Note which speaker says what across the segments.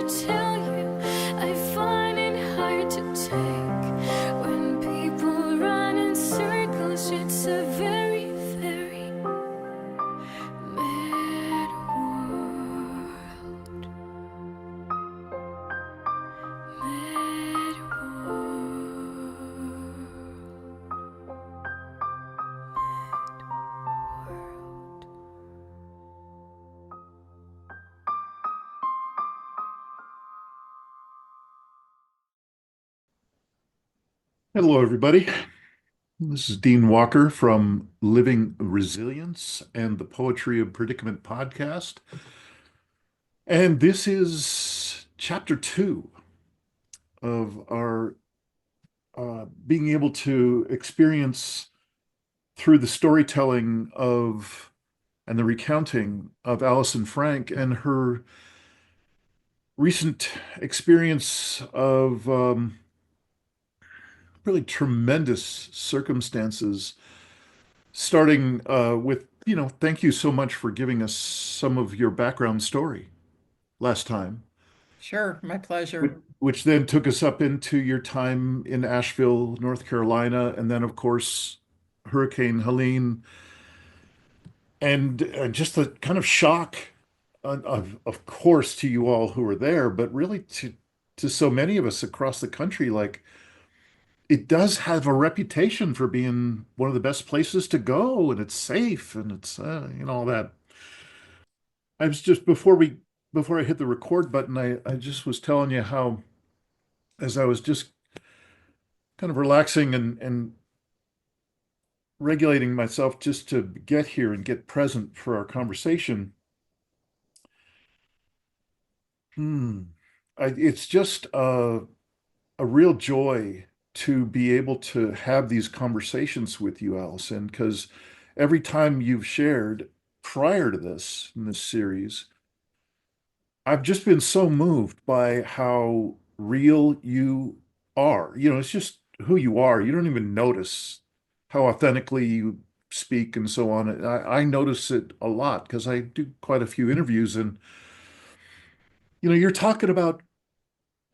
Speaker 1: to tell you. I find it hard to take when people run in circles. It's a very, very mad world. Mad world.
Speaker 2: Hello, everybody. This is Dean Walker from Living Resilience and the Poetry of Predicament podcast. And this is chapter 2 of our being able to experience through the storytelling of and the recounting of Allison Frank and her recent experience of really tremendous circumstances. Starting with, thank you so much for giving us some of your background story last time,
Speaker 3: Sure, my
Speaker 2: which,
Speaker 3: pleasure.
Speaker 2: which then took us up into your time in Asheville, North Carolina, and then, of course, Hurricane Helene, and just the kind of shock, of course, to you all who were there, but really to so many of us across the country, like it does have a reputation for being one of the best places to go, and it's safe, and it's all that. I was just before I hit the record button, I just was telling you how as I was just kind of relaxing and regulating myself just to get here and get present for our conversation. Hmm. It's just a real joy to be able to have these conversations with you, Allison, because every time you've shared prior to this in this series, I've just been so moved by how real you are. It's just who you are. You don't even notice how authentically you speak and so on. I notice it a lot because I do quite a few interviews, and you're talking about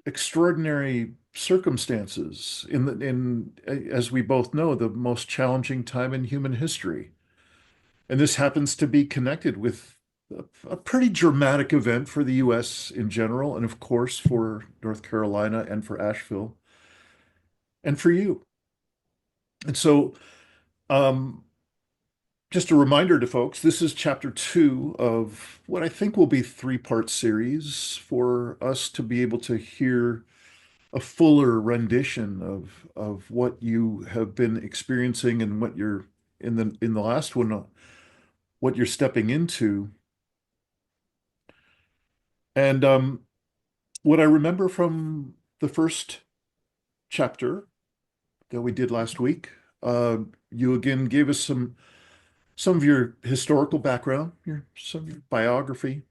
Speaker 2: extraordinary circumstances in as we both know, the most challenging time in human history. And this happens to be connected with a pretty dramatic event for the US in general, and of course for North Carolina and for Asheville and for you. And so, um, just a reminder to folks, this is chapter 2 of what I think will be three-part series for us to be able to hear a fuller rendition of what you have been experiencing and what you're in the last one, what you're stepping into. And what I remember from the first chapter that we did last week, uh, you again gave us some of your historical background, some of your biography,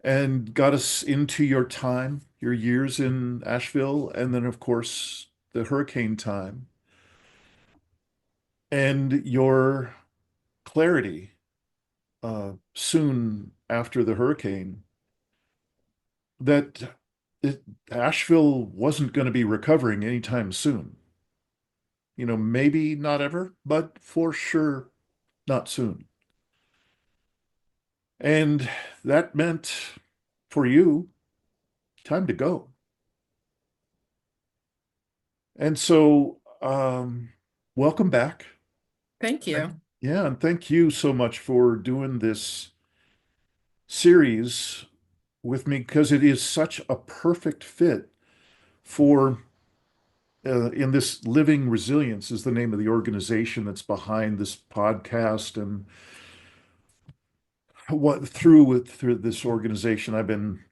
Speaker 2: and got us into your time, your years in Asheville, and then of course the hurricane time, and your clarity soon after the hurricane that Asheville wasn't going to be recovering anytime soon. Maybe not ever, but for sure not soon. And that meant for you time to go. And so, welcome back.
Speaker 3: Thank
Speaker 2: And
Speaker 3: you.
Speaker 2: yeah, and thank you so much for doing this series with me because it is such a perfect fit for in this Living Resilience is the name of the organization that's behind this podcast. And what through this organization I've been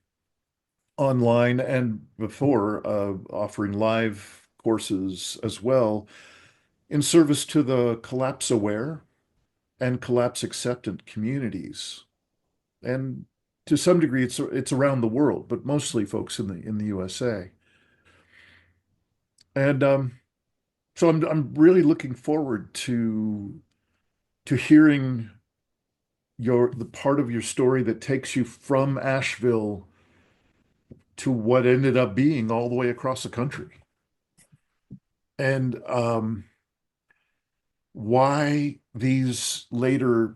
Speaker 2: online and before offering live courses as well in service to the collapse aware and collapse acceptant communities. And to some degree it's around the world, but mostly folks in the USA. And so I'm really looking forward to hearing the part of your story that takes you from Asheville to what ended up being all the way across the country. And why these later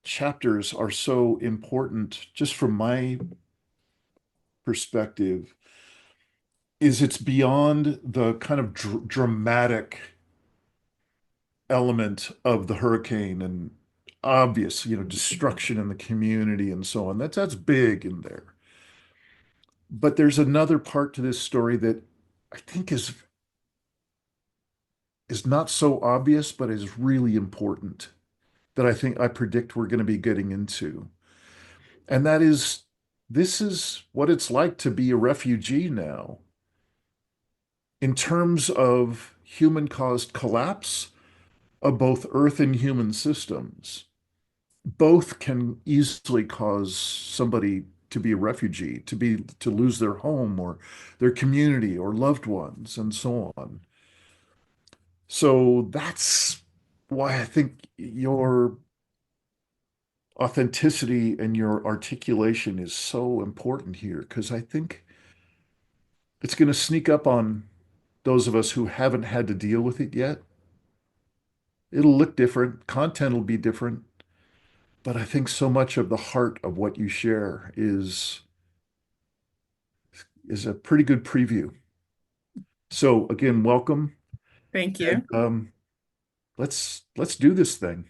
Speaker 2: chapters are so important, just from my perspective, is it's beyond the kind of dramatic element of the hurricane and obvious, destruction in the community and so on. That's big in there. But there's another part to this story that I think is not so obvious, but is really important that I predict we're going to be getting into. And that is, this is what it's like to be a refugee now. In terms of human-caused collapse of both Earth and human systems, both can easily cause somebody to be a refugee, to lose their home or their community or loved ones, and so on. So that's why I think your authenticity and your articulation is so important here, because I think it's going to sneak up on those of us who haven't had to deal with it yet. It'll look different, content will be different, but I think so much of the heart of what you share is a pretty good preview. So again, welcome,
Speaker 3: Thank
Speaker 2: and
Speaker 3: you.
Speaker 2: let's do this thing.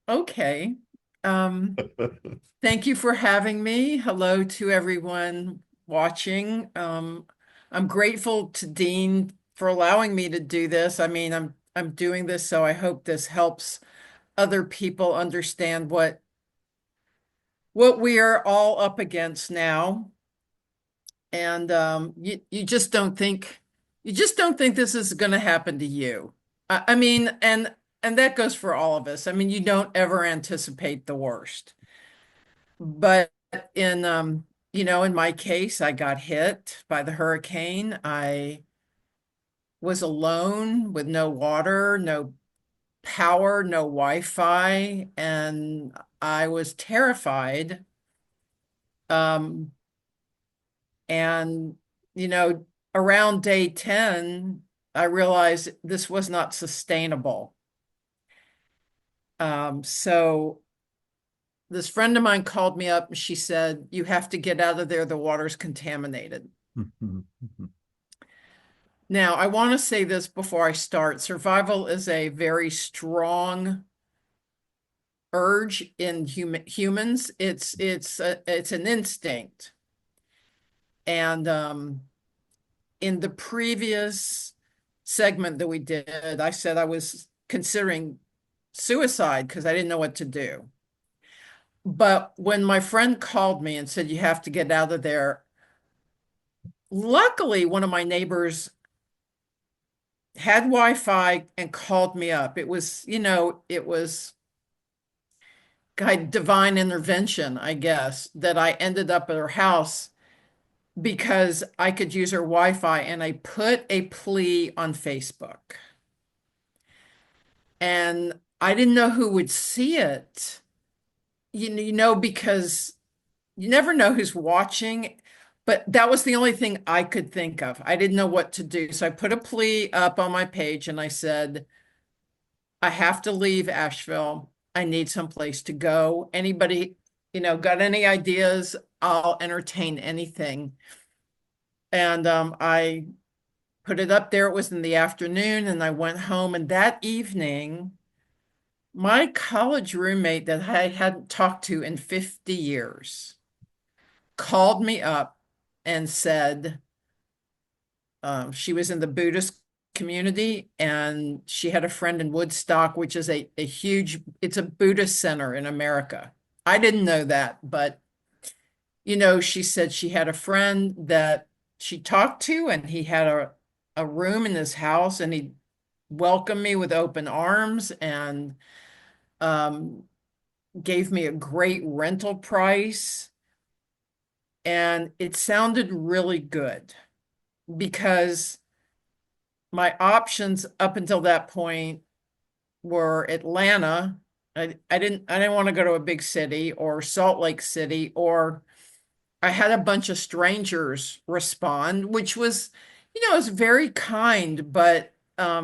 Speaker 3: Okay. Thank you for having me. Hello to everyone watching. I'm grateful to Dean for allowing me to do this. I mean, I'm doing this, so I hope this helps other people understand what we are all up against now. And you just don't think this is going to happen to you. I mean, and that goes for all of us. I mean, you don't ever anticipate the worst. But in in my case, I got hit by the hurricane. I was alone with no water, no power, no Wi-Fi, and I was terrified. Um, and around day 10, I realized this was not sustainable. So this friend of mine called me up and she said, "You have to get out of there. The water's contaminated." Now, I want to say this before I start. Survival is a very strong urge in humans. It's an instinct. And in the previous segment that we did, I said I was considering suicide because I didn't know what to do. But when my friend called me and said, "You have to get out of there," luckily, one of my neighbors had Wi-Fi and called me up. It was divine intervention, I guess, that I ended up at her house because I could use her Wi-Fi, and I put a plea on Facebook. And I didn't know who would see it, because you never know who's watching. But that was the only thing I could think of. I didn't know what to do. So I put a plea up on my page and I said, "I have to leave Asheville. I need some place to go. Anybody, got any ideas? I'll entertain anything." And I put it up there. It was in the afternoon, and I went home. And that evening, my college roommate that I hadn't talked to in 50 years called me up and said she was in the Buddhist community and she had a friend in Woodstock, which is a huge, it's a Buddhist center in America. I didn't know that, but she said she had a friend that she talked to and he had a room in his house and he welcomed me with open arms and gave me a great rental price. And it sounded really good because my options up until that point were Atlanta. I didn't want to go to a big city, or Salt Lake City, or I had a bunch of strangers respond, which was, is very kind, but I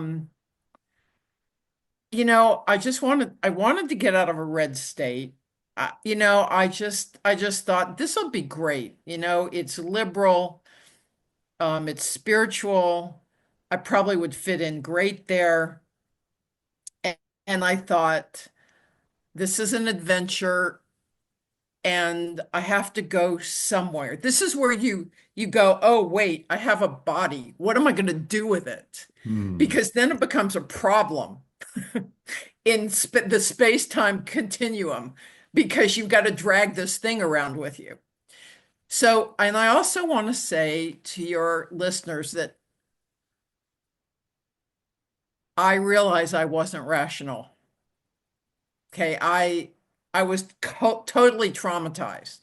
Speaker 3: wanted to get out of a red state. I just thought this will be great. It's liberal, it's spiritual. I probably would fit in great there. And, and I thought, this is an adventure and I have to go somewhere. This is where you go, oh wait, I have a body. What am I going to do with it?
Speaker 2: Hmm.
Speaker 3: Because then it becomes a problem in the space-time continuum because you've got to drag this thing around with you. So, and I also want to say to your listeners that I realize I wasn't rational. Okay, I was totally traumatized.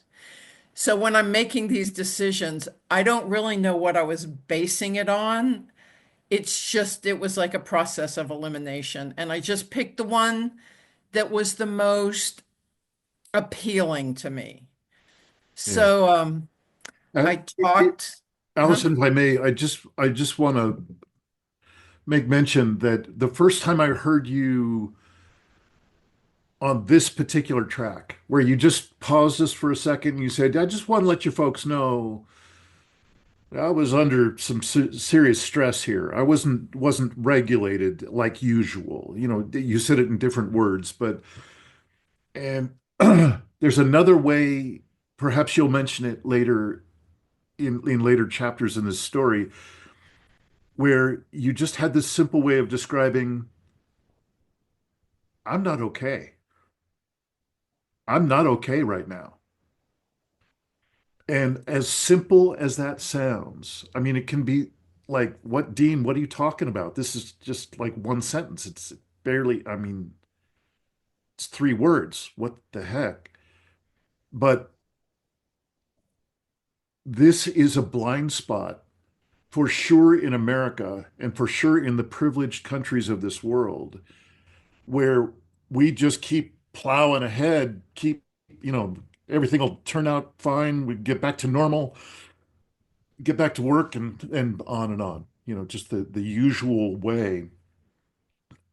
Speaker 3: So when I'm making these decisions, I don't really know what I was basing it on. It was like a process of elimination. And I just picked the one that was the most appealing to me.
Speaker 2: Yeah.
Speaker 3: So
Speaker 2: Uh,
Speaker 3: I
Speaker 2: it, it,
Speaker 3: talked, huh?
Speaker 2: Allison, if I may, I just want to make mention that the first time I heard you on this particular track, where you just paused us for a second and you said, I just want to let you folks know I was under some serious stress here. I wasn't regulated like usual. You said it in different words, but and there's another way, perhaps you'll mention it later in later chapters in this story, where you just had this simple way of describing, I'm not okay. I'm not okay right now. And as simple as that sounds, I mean, it can be like, what, Dean, what are you talking about? This is just like one sentence. It's barely, I mean, it's 3 words. What the heck? But this is a blind spot for sure in America and for sure in the privileged countries of this world where we just keep plowing ahead, everything will turn out fine. We get back to normal, get back to work and on and on. Just the usual way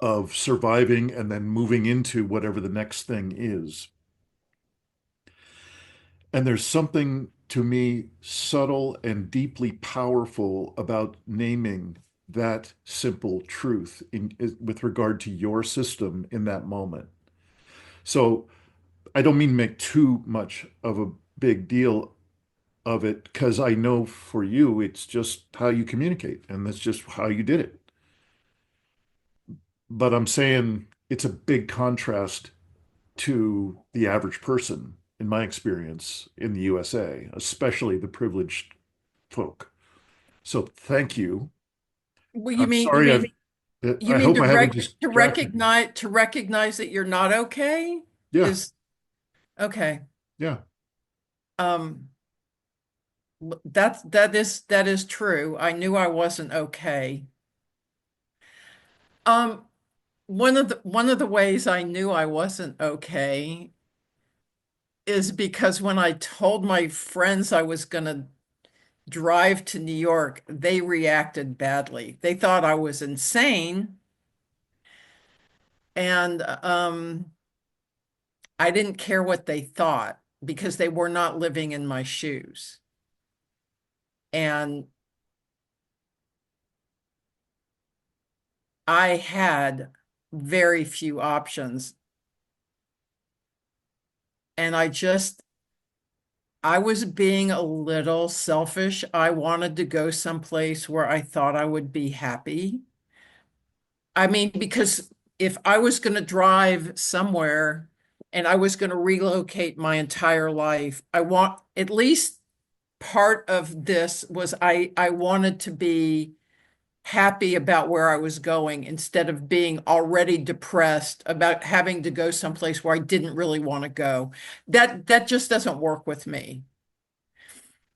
Speaker 2: of surviving and then moving into whatever the next thing is. And there's something to me subtle and deeply powerful about naming that simple truth with regard to your system in that moment. So I don't mean make too much of a big deal of it because I know for you, it's just how you communicate and that's just how you did it. But I'm saying it's a big contrast to the average person, in my experience, in the USA, especially the privileged folk. So thank you.
Speaker 3: Well, you
Speaker 2: I'm
Speaker 3: mean you
Speaker 2: sorry.
Speaker 3: mean you
Speaker 2: I
Speaker 3: mean
Speaker 2: hope I haven't distracted you.
Speaker 3: to recognize that you're not okay
Speaker 2: Yeah,
Speaker 3: is okay.
Speaker 2: yeah,
Speaker 3: Um, that is true. I knew I wasn't okay. Um, one of the ways I knew I wasn't okay is because when I told my friends I was going to drive to New York, they reacted badly. They thought I was insane, and I didn't care what they thought because they were not living in my shoes. And I had very few options. And I was being a little selfish. I wanted to go someplace where I thought I would be happy. I mean, because if I was going to drive somewhere and I was going to relocate my entire life, I want at least part of this was I wanted to be happy about where I was going instead of being already depressed about having to go someplace where I didn't really want to go. That just doesn't work with me.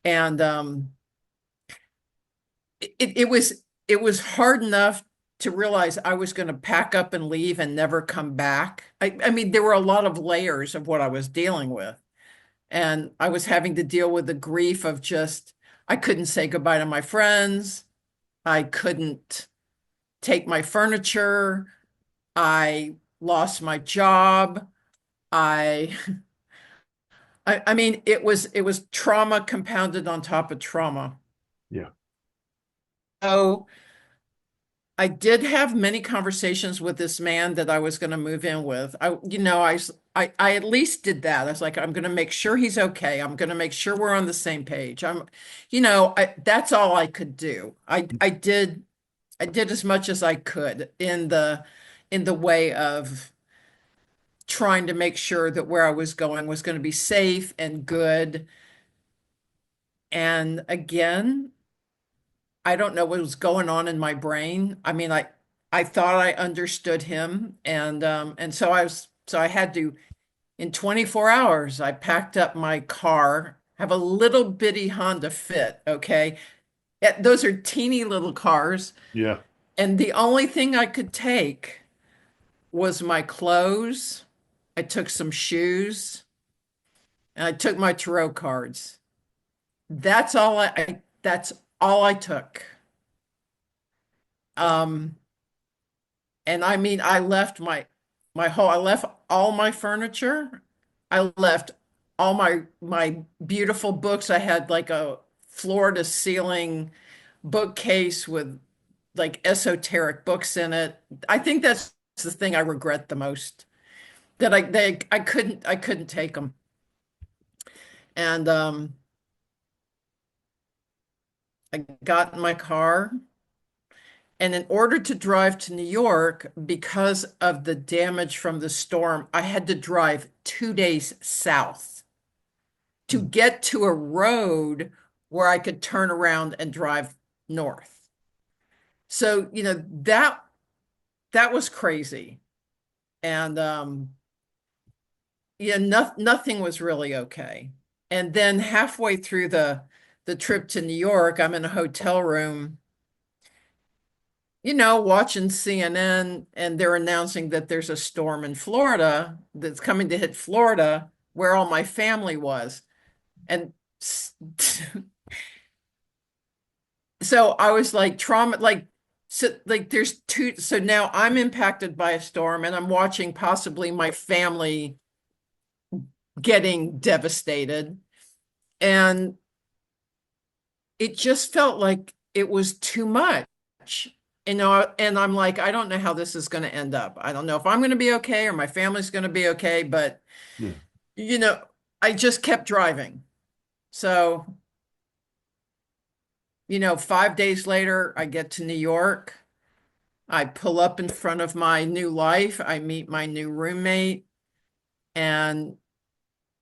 Speaker 3: And it was hard enough to realize I was going to pack up and leave and never come back. I mean, there were a lot of layers of what I was dealing with. And I was having to deal with the grief of just, I couldn't say goodbye to my friends. I couldn't take my furniture. I lost my job. I I mean, it was trauma compounded on top of trauma.
Speaker 2: Yeah.
Speaker 3: So I did have many conversations with this man that I was going to move in with. I at least did that. I was like, I'm going to make sure he's okay. I'm going to make sure we're on the same page. That's all I could do. I did as much as I could in the way of trying to make sure that where I was going was going to be safe and good. And again, I don't know what was going on in my brain. I mean, I thought I understood him, and so I had to, in 24 hours, I packed up my car, have a little bitty Honda Fit, okay? Those are teeny little cars,
Speaker 2: Yeah.
Speaker 3: and the only thing I could take was my clothes. I took some shoes, and I took my tarot cards. That's all I took. Um, And I mean, I left all my furniture. I left all my beautiful books. I had like a floor to ceiling bookcase with like esoteric books in it. I think that's the thing I regret the most, that I couldn't take them. And I got in my car. And in order to drive to New York, because of the damage from the storm, I had to drive 2 days south to
Speaker 2: Mm.
Speaker 3: get to a road where I could turn around and drive north. So, that was crazy. And yeah, nothing was really okay. And then halfway through the trip to New York, I'm in a hotel room, watching CNN, and they're announcing that there's a storm in Florida that's coming to hit Florida where all my family was. And so I was like trauma, like there's two. So now I'm impacted by a storm and I'm watching possibly my family getting devastated. And it just felt like it was too much. And I'm like, I don't know how this is going to end up. I don't know if I'm going to be okay or my family's going to be okay, but
Speaker 2: Yeah.
Speaker 3: you know, I just kept driving. So, 5 days later, I get to New York. I pull up in front of my new life. I meet my new roommate, and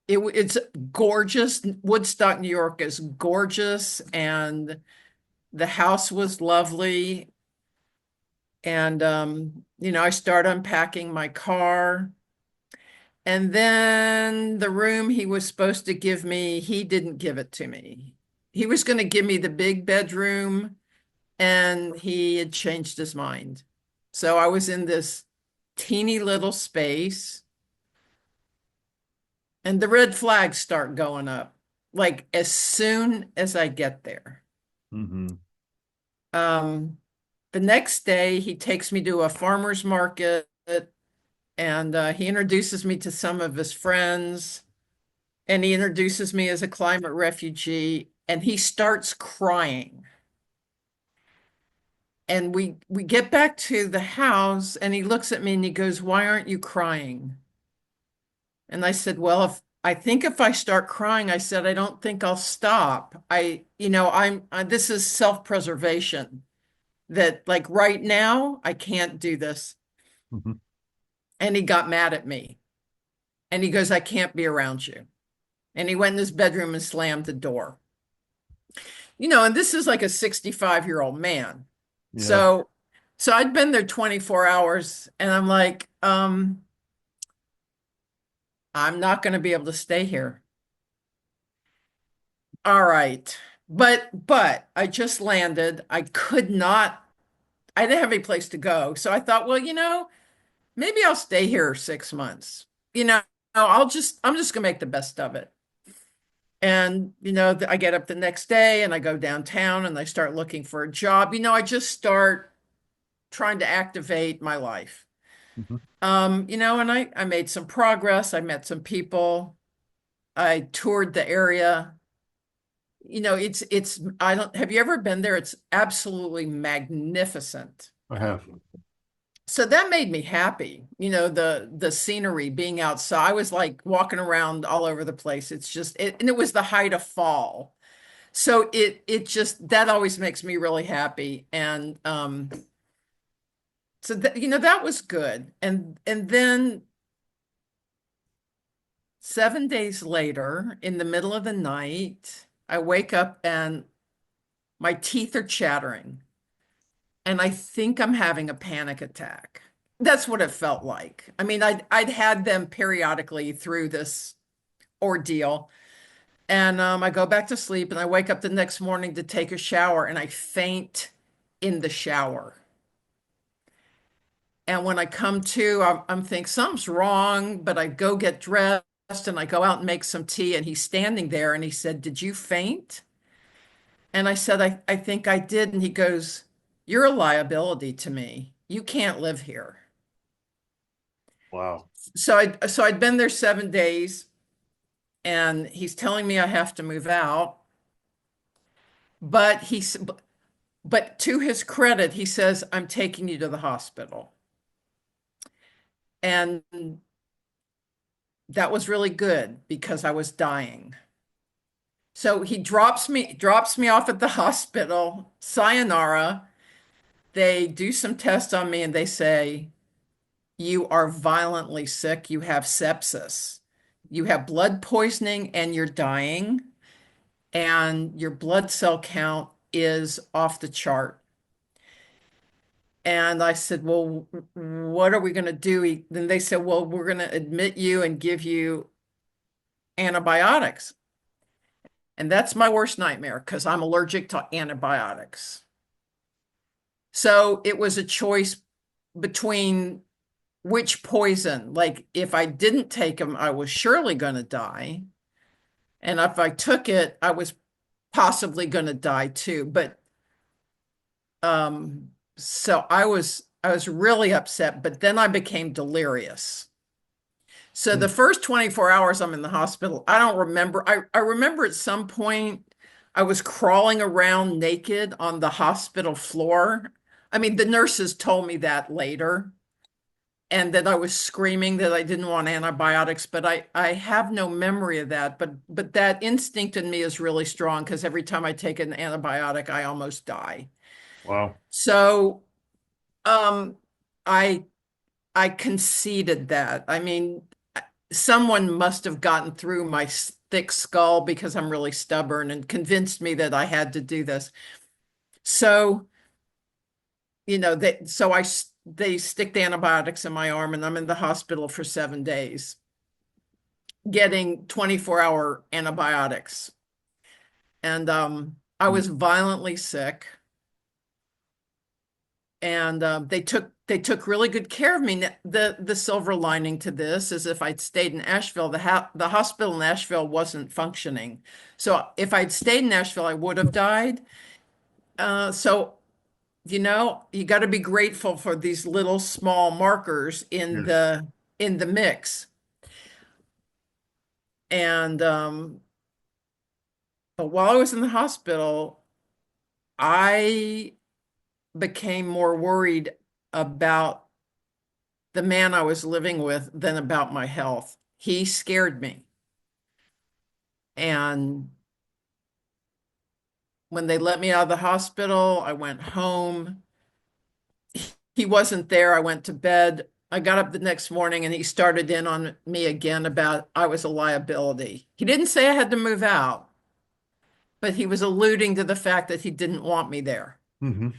Speaker 3: it's gorgeous. Woodstock, New York is gorgeous, and the house was lovely. And I start unpacking my car. And then the room he was supposed to give me, he didn't give it to me. He was going to give me the big bedroom, and he had changed his mind. So I was in this teeny little space, and the red flags start going up like as soon as I get there.
Speaker 2: Hmm.
Speaker 3: Um, the next day, he takes me to a farmer's market, and he introduces me to some of his friends, and he introduces me as a climate refugee, and he starts crying. And we get back to the house, and he looks at me and he goes, "Why aren't you crying?" And I said, "Well, if I start crying," I said, "I don't think I'll stop. This is self-preservation, that like right now I can't do this."
Speaker 2: Hmm.
Speaker 3: And he got mad at me, and he goes, "I can't be around you." And he went in his bedroom and slammed the door. And this is like a 65-year-old man.
Speaker 2: Yeah.
Speaker 3: So I'd been there 24 hours, and I'm like, I'm not going to be able to stay here. All right. But I just landed. I didn't have any place to go. So I thought, well, maybe I'll stay here 6 months. I'm just gonna make the best of it. And, I get up the next day and I go downtown and I start looking for a job. I just start trying to activate my life.
Speaker 2: Mhm.
Speaker 3: And I made some progress. I met some people. I toured the area. I don't, have you ever been there? It's absolutely magnificent.
Speaker 2: I have.
Speaker 3: So that made me happy. The scenery, being outside. I was like walking around all over the place. And it was the height of fall. So it just, that always makes me really happy. And so that, that was good. And then 7 days later, in the middle of the night, I wake up and my teeth are chattering. And I think I'm having a panic attack. That's what it felt like. I mean, I'd had them periodically through this ordeal. And I go back to sleep and I wake up the next morning to take a shower and I faint in the shower. And when I come to, I'm thinking something's wrong, but I go get dressed and I go out and make some tea. And he's standing there and he said, "Did you faint?" And I said, I think I did. And he goes, "You're a liability to me. You can't live here."
Speaker 2: Wow.
Speaker 3: So I'd been there 7 days and he's telling me I have to move out. But but to his credit, he says, "I'm taking you to the hospital." And that was really good because I was dying. So he drops me off at the hospital. Sayonara. They do some tests on me and they say, "You are violently sick. You have sepsis. You have blood poisoning and you're dying. And your blood cell count is off the chart." And I said, "Well, what are we going to do?" Then they said, "Well, we're going to admit you and give you antibiotics." And that's my worst nightmare because I'm allergic to antibiotics. So it was a choice between which poison. Like if I didn't take them, I was surely going to die. And if I took it, I was possibly going to die too. But so I was really upset, but then I became delirious. So the
Speaker 2: Mm.
Speaker 3: first 24 hours I'm in the hospital, I don't remember. I remember at some point I was crawling around naked on the hospital floor. I mean, the nurses told me that later, and that I was screaming that I didn't want antibiotics, but I have no memory of that. But that instinct in me is really strong because every time I take an antibiotic, I almost die.
Speaker 2: Wow.
Speaker 3: So um I I conceded that. I mean, someone must have gotten through my thick skull because I'm really stubborn and convinced me that I had to do this. So, they stick the antibiotics in my arm and I'm in the hospital for 7 days getting 24-hour antibiotics. And I
Speaker 2: Mm.
Speaker 3: was violently sick. And they took really good care of me. The silver lining to this is if I'd stayed in Asheville, the hospital in Asheville wasn't functioning. So if I'd stayed in Asheville, I would have died. So you got to be grateful for these little small markers in
Speaker 2: Yes.
Speaker 3: the mix. And but while I was in the hospital, I became more worried about the man I was living with than about my health. He scared me. And when they let me out of the hospital, I went home. He wasn't there. I went to bed. I got up the next morning and he started in on me again about I was a liability. He didn't say I had to move out, but he was alluding to the fact that he didn't want me there.
Speaker 2: Hmm.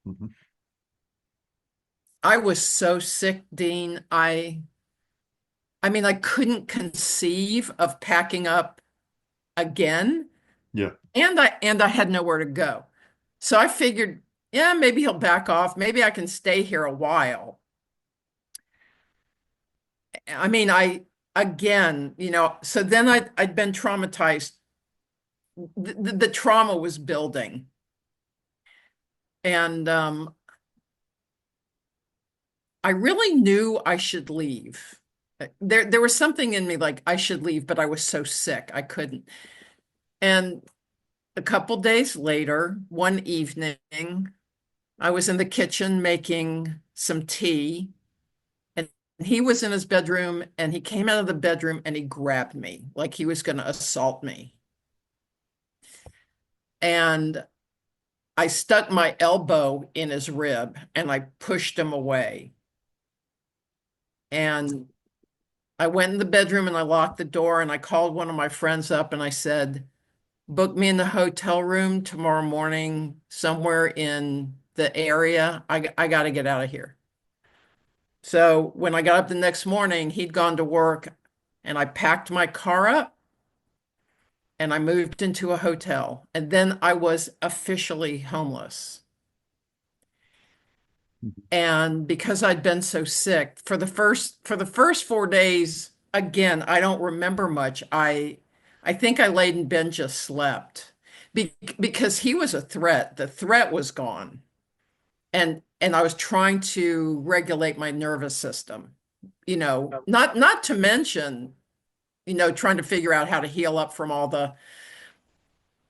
Speaker 2: Hmm.
Speaker 3: I was so sick, Dean. I mean, I couldn't conceive of packing up again.
Speaker 2: Yeah.
Speaker 3: And I had nowhere to go. So I figured, yeah, maybe he'll back off. Maybe I can stay here a while. I mean, again, so then I'd been traumatized the trauma was building. And I really knew I should leave. There was something in me like I should leave, but I was so sick I couldn't. And a couple days later, one evening, I was in the kitchen making some tea, and he was in his bedroom, and he came out of the bedroom and he grabbed me like he was going to assault me. And I stuck my elbow in his rib and I pushed him away. And I went in the bedroom and I locked the door and I called one of my friends up and I said, book me in the hotel room tomorrow morning somewhere in the area. I got to get out of here. So when I got up the next morning, he'd gone to work and I packed my car up and I moved into a hotel. And then I was officially homeless. And because I'd been so sick for the first 4 days, again, I don't remember much. I think I laid in bed and just slept because he was a threat. The threat was gone. And I was trying to regulate my nervous system, not to mention, trying to figure out how to heal up from all the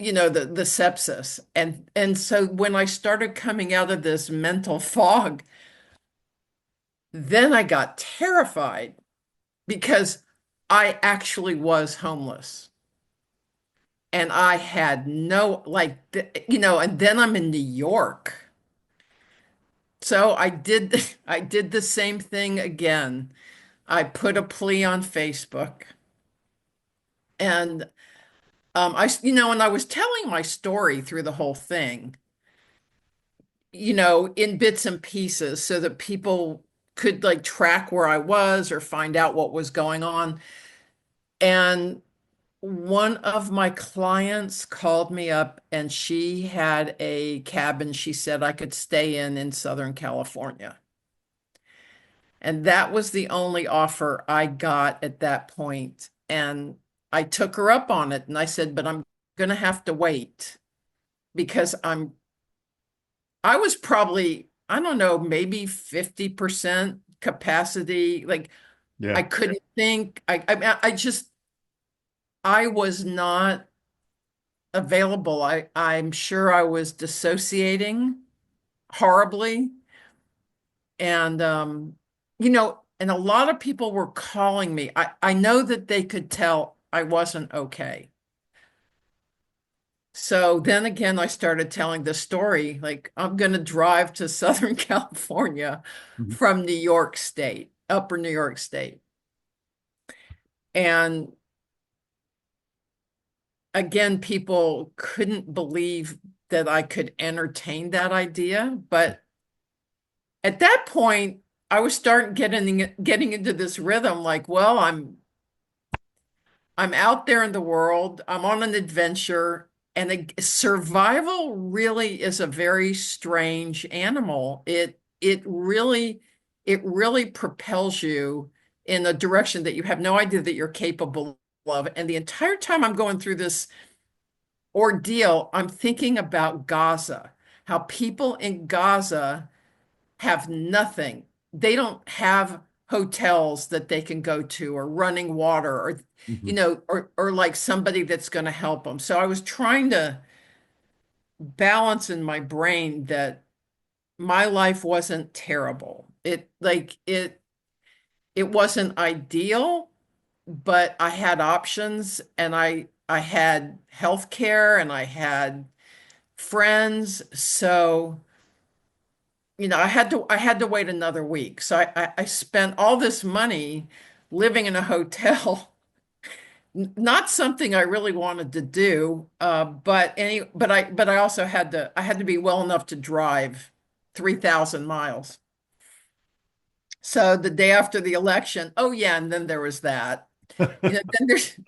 Speaker 3: sepsis. And so when I started coming out of this mental fog, then I got terrified because I actually was homeless and I had no, like, and then I'm in New York. So I did the same thing again. I put a plea on Facebook and and I was telling my story through the whole thing, in bits and pieces so that people could like track where I was or find out what was going on. And one of my clients called me up and she had a cabin she said I could stay in Southern California. And that was the only offer I got at that point. And I took her up on it and I said, but I'm going to have to wait because I was probably, I don't know, maybe 50% capacity. Like I
Speaker 2: Yeah.
Speaker 3: couldn't think. I was not available. I'm sure I was dissociating horribly. And and a lot of people were calling me. I know that they could tell I wasn't okay. So then again, I started telling the story, like I'm going to drive to Southern California
Speaker 2: Mhm.
Speaker 3: from New York State, upper New York State. And again, people couldn't believe that I could entertain that idea. But at that point, I was starting getting into this rhythm, like, well, I'm out there in the world, I'm on an adventure, and survival really is a very strange animal. It really propels you in a direction that you have no idea that you're capable of. And the entire time I'm going through this ordeal, I'm thinking about Gaza, how people in Gaza have nothing. They don't have hotels that they can go to or running water or
Speaker 2: Mhm.
Speaker 3: or like somebody that's going to help them. So I was trying to balance in my brain that my life wasn't terrible. It wasn't ideal, but I had options and I had health care and I had friends. So I had to wait another week. So I spent all this money living in a hotel, not something I really wanted to do. But I also I had to be well enough to drive 3,000 miles. So the day after the election, oh yeah, and then there was that. Then there's,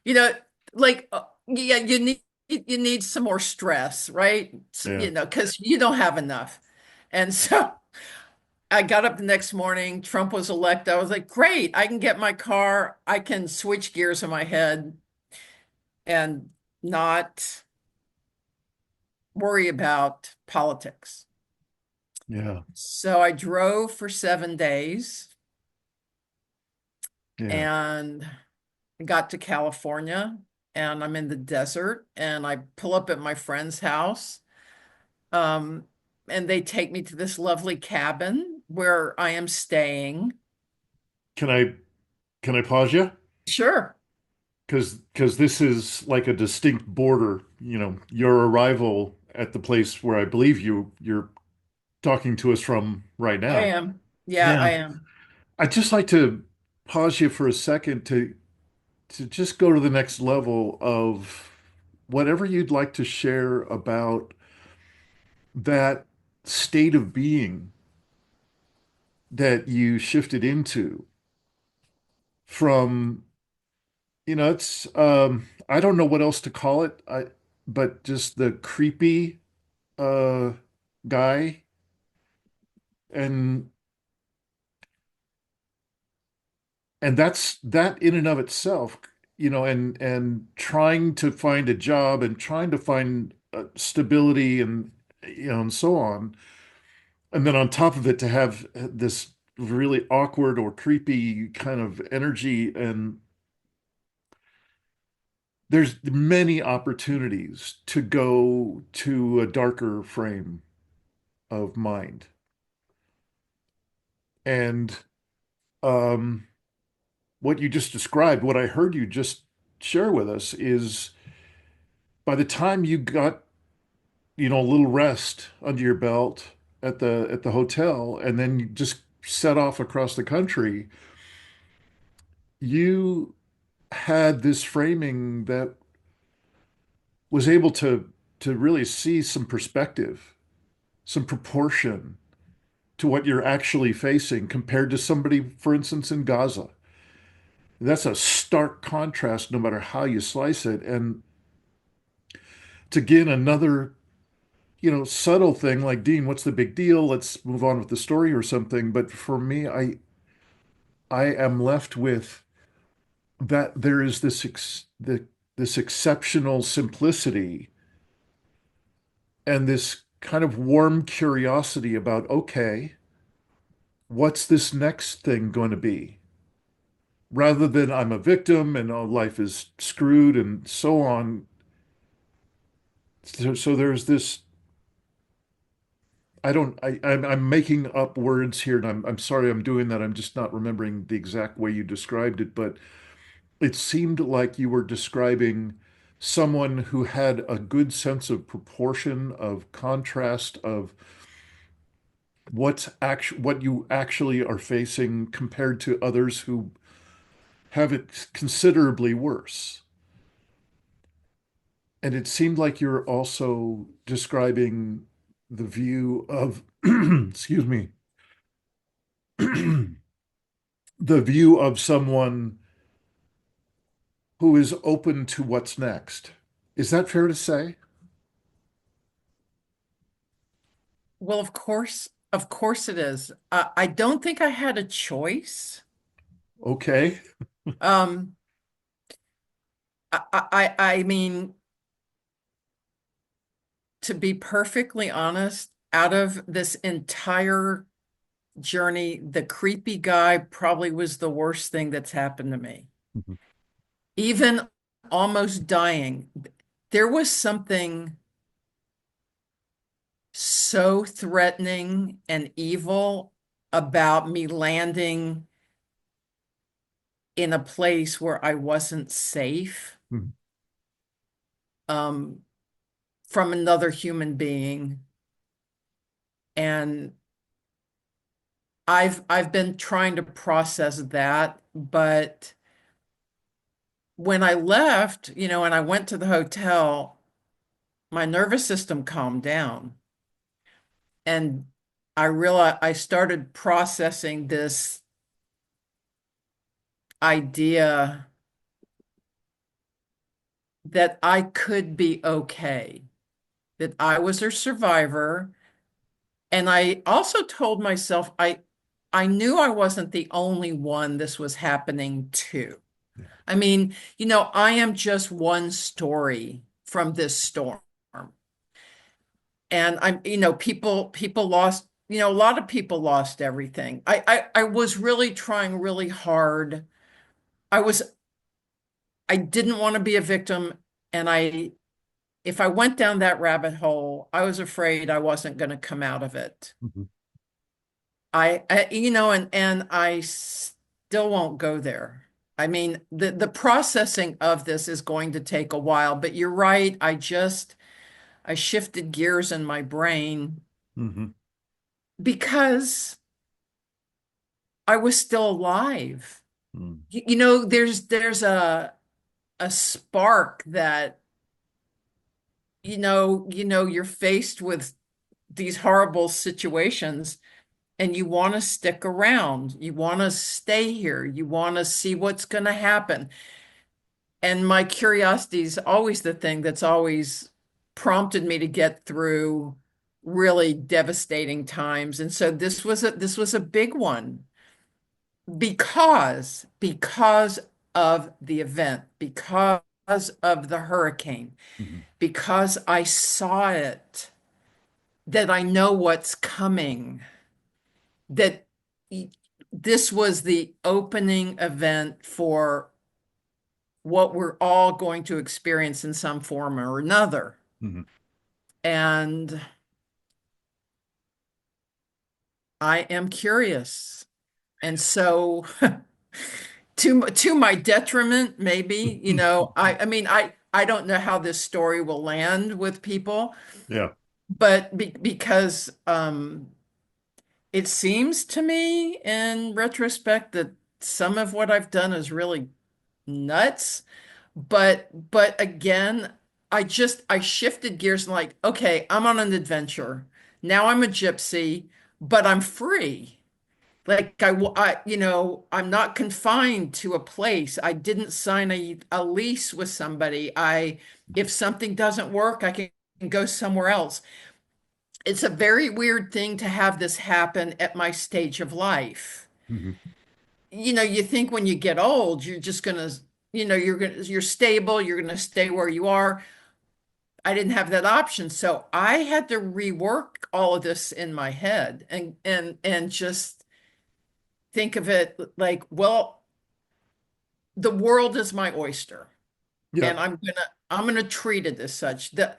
Speaker 3: you know, like yeah, you need some more stress, right?
Speaker 2: Yeah.
Speaker 3: Because you don't have enough. And so I got up the next morning, Trump was elected. I was like, great, I can get my car, I can switch gears in my head and not worry about politics.
Speaker 2: Yeah.
Speaker 3: So I drove for 7 days
Speaker 2: Yeah.
Speaker 3: and got to California, and I'm in the desert, and I pull up at my friend's house. Um, and they take me to this lovely cabin where I am staying.
Speaker 2: Can I pause you?
Speaker 3: Sure.
Speaker 2: Because this is like a distinct border, your arrival at the place where I believe you're talking to us from right
Speaker 3: I
Speaker 2: now.
Speaker 3: am. Yeah, I
Speaker 2: Yeah.
Speaker 3: am.
Speaker 2: I'd just like to pause you for a second to just go to the next level of whatever you'd like to share about that state of being that you shifted into from, it's I don't know what else to call it. But just the creepy uh guy and that in and of itself, and trying to find a job and trying to find stability and so on. And then on top of it, to have this really awkward or creepy kind of energy. And there's many opportunities to go to a darker frame of mind. And um, what you just described, what I heard you just share with us is by the time you got, a little rest under your belt at the hotel, and then you just set off across the country, you had this framing that was able to really see some perspective, some proportion to what you're actually facing compared to somebody, for instance, in Gaza. That's a stark contrast, no matter how you slice it. And to gain another, subtle thing like, Dean, what's the big deal? Let's move on with the story or something. But for me, I am left with that there is this exceptional simplicity and this kind of warm curiosity about, okay, what's this next thing going to be? Rather than I'm a victim and oh, life is screwed and so on. So there's this. I don't. I'm making up words here, and I'm sorry I'm doing that. I'm just not remembering the exact way you described it, but it seemed like you were describing someone who had a good sense of proportion, of contrast, of what you actually are facing compared to others who have it considerably worse. And it seemed like you're also describing the view of, excuse me, the view of someone who is open to what's next. Is that fair to say?
Speaker 3: Well, of course it is. I don't think I had a choice.
Speaker 2: Okay.
Speaker 3: Um, I mean, to be perfectly honest, out of this entire journey, the creepy guy probably was the worst thing that's happened to me.
Speaker 2: Mhm.
Speaker 3: Even almost dying, there was something so threatening and evil about me landing in a place where I wasn't safe,
Speaker 2: Mhm.
Speaker 3: um, from another human being. And I've been trying to process that, but when I left, and I went to the hotel, my nervous system calmed down. And I realized I started processing this idea that I could be okay, that I was a survivor. And I also told myself I knew I wasn't the only one this was happening to.
Speaker 2: Yeah.
Speaker 3: I mean, I am just one story from this storm. And people lost, a lot of people lost everything. I was really trying really hard. I was, I didn't want to be a victim. And if I went down that rabbit hole, I was afraid I wasn't going to come out of it.
Speaker 2: Mhm.
Speaker 3: And I still won't go there. I mean, the processing of this is going to take a while, but you're right. I shifted gears in my brain
Speaker 2: Mhm.
Speaker 3: because I was still alive.
Speaker 2: Mm.
Speaker 3: There's a spark that, you're faced with these horrible situations and you want to stick around. You want to stay here. You want to see what's going to happen. And my curiosity is always the thing that's always prompted me to get through really devastating times. And so this was a big one because of the event, because of the hurricane,
Speaker 2: Mhm.
Speaker 3: because I saw it, that I know what's coming, that this was the opening event for what we're all going to experience in some form or another.
Speaker 2: Mhm.
Speaker 3: And I am curious. And so to my detriment, maybe, I mean, I don't know how this story will land with people,
Speaker 2: Yeah.
Speaker 3: but because it seems to me in retrospect that some of what I've done is really nuts. But again, I shifted gears and like, okay, I'm on an adventure. Now I'm a gypsy, but I'm free. Like I'm not confined to a place. I didn't sign a lease with somebody. If something doesn't work, I can go somewhere else. It's a very weird thing to have this happen at my stage of life.
Speaker 2: Mhm.
Speaker 3: You think when you get old, you're just gonna, you're stable, you're gonna stay where you are. I didn't have that option. So I had to rework all of this in my head and just think of it like, well, the world is my oyster,
Speaker 2: Yeah.
Speaker 3: and I'm gonna treat it as such. The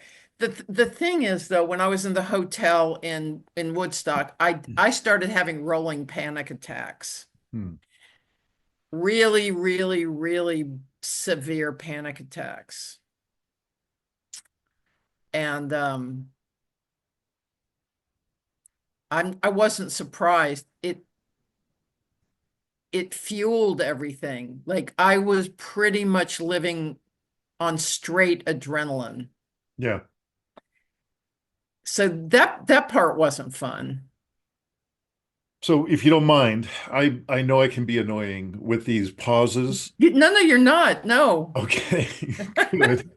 Speaker 3: thing is though, when I was in the hotel in Woodstock, I started having rolling panic attacks.
Speaker 2: Mm.
Speaker 3: Really, really, really severe panic attacks. And I wasn't surprised. It fueled everything. Like I was pretty much living on straight adrenaline.
Speaker 2: Yeah.
Speaker 3: So that part wasn't fun.
Speaker 2: So if you don't mind, I know I can be annoying with these pauses.
Speaker 3: No, you're not. No.
Speaker 2: Okay. Good.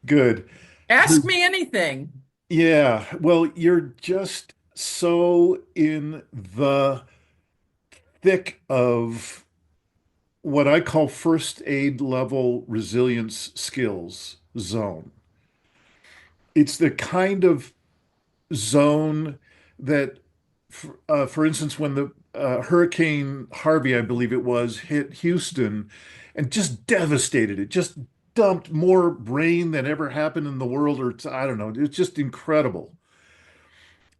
Speaker 2: Good.
Speaker 3: Ask me anything.
Speaker 2: Yeah. Well, you're just so in the thick of what I call first aid level resilience skills zone. It's the kind of zone that, for instance, when the Hurricane Harvey, I believe it was, hit Houston and just devastated it, just dumped more rain than ever happened in the world, or I don't know, it's just incredible.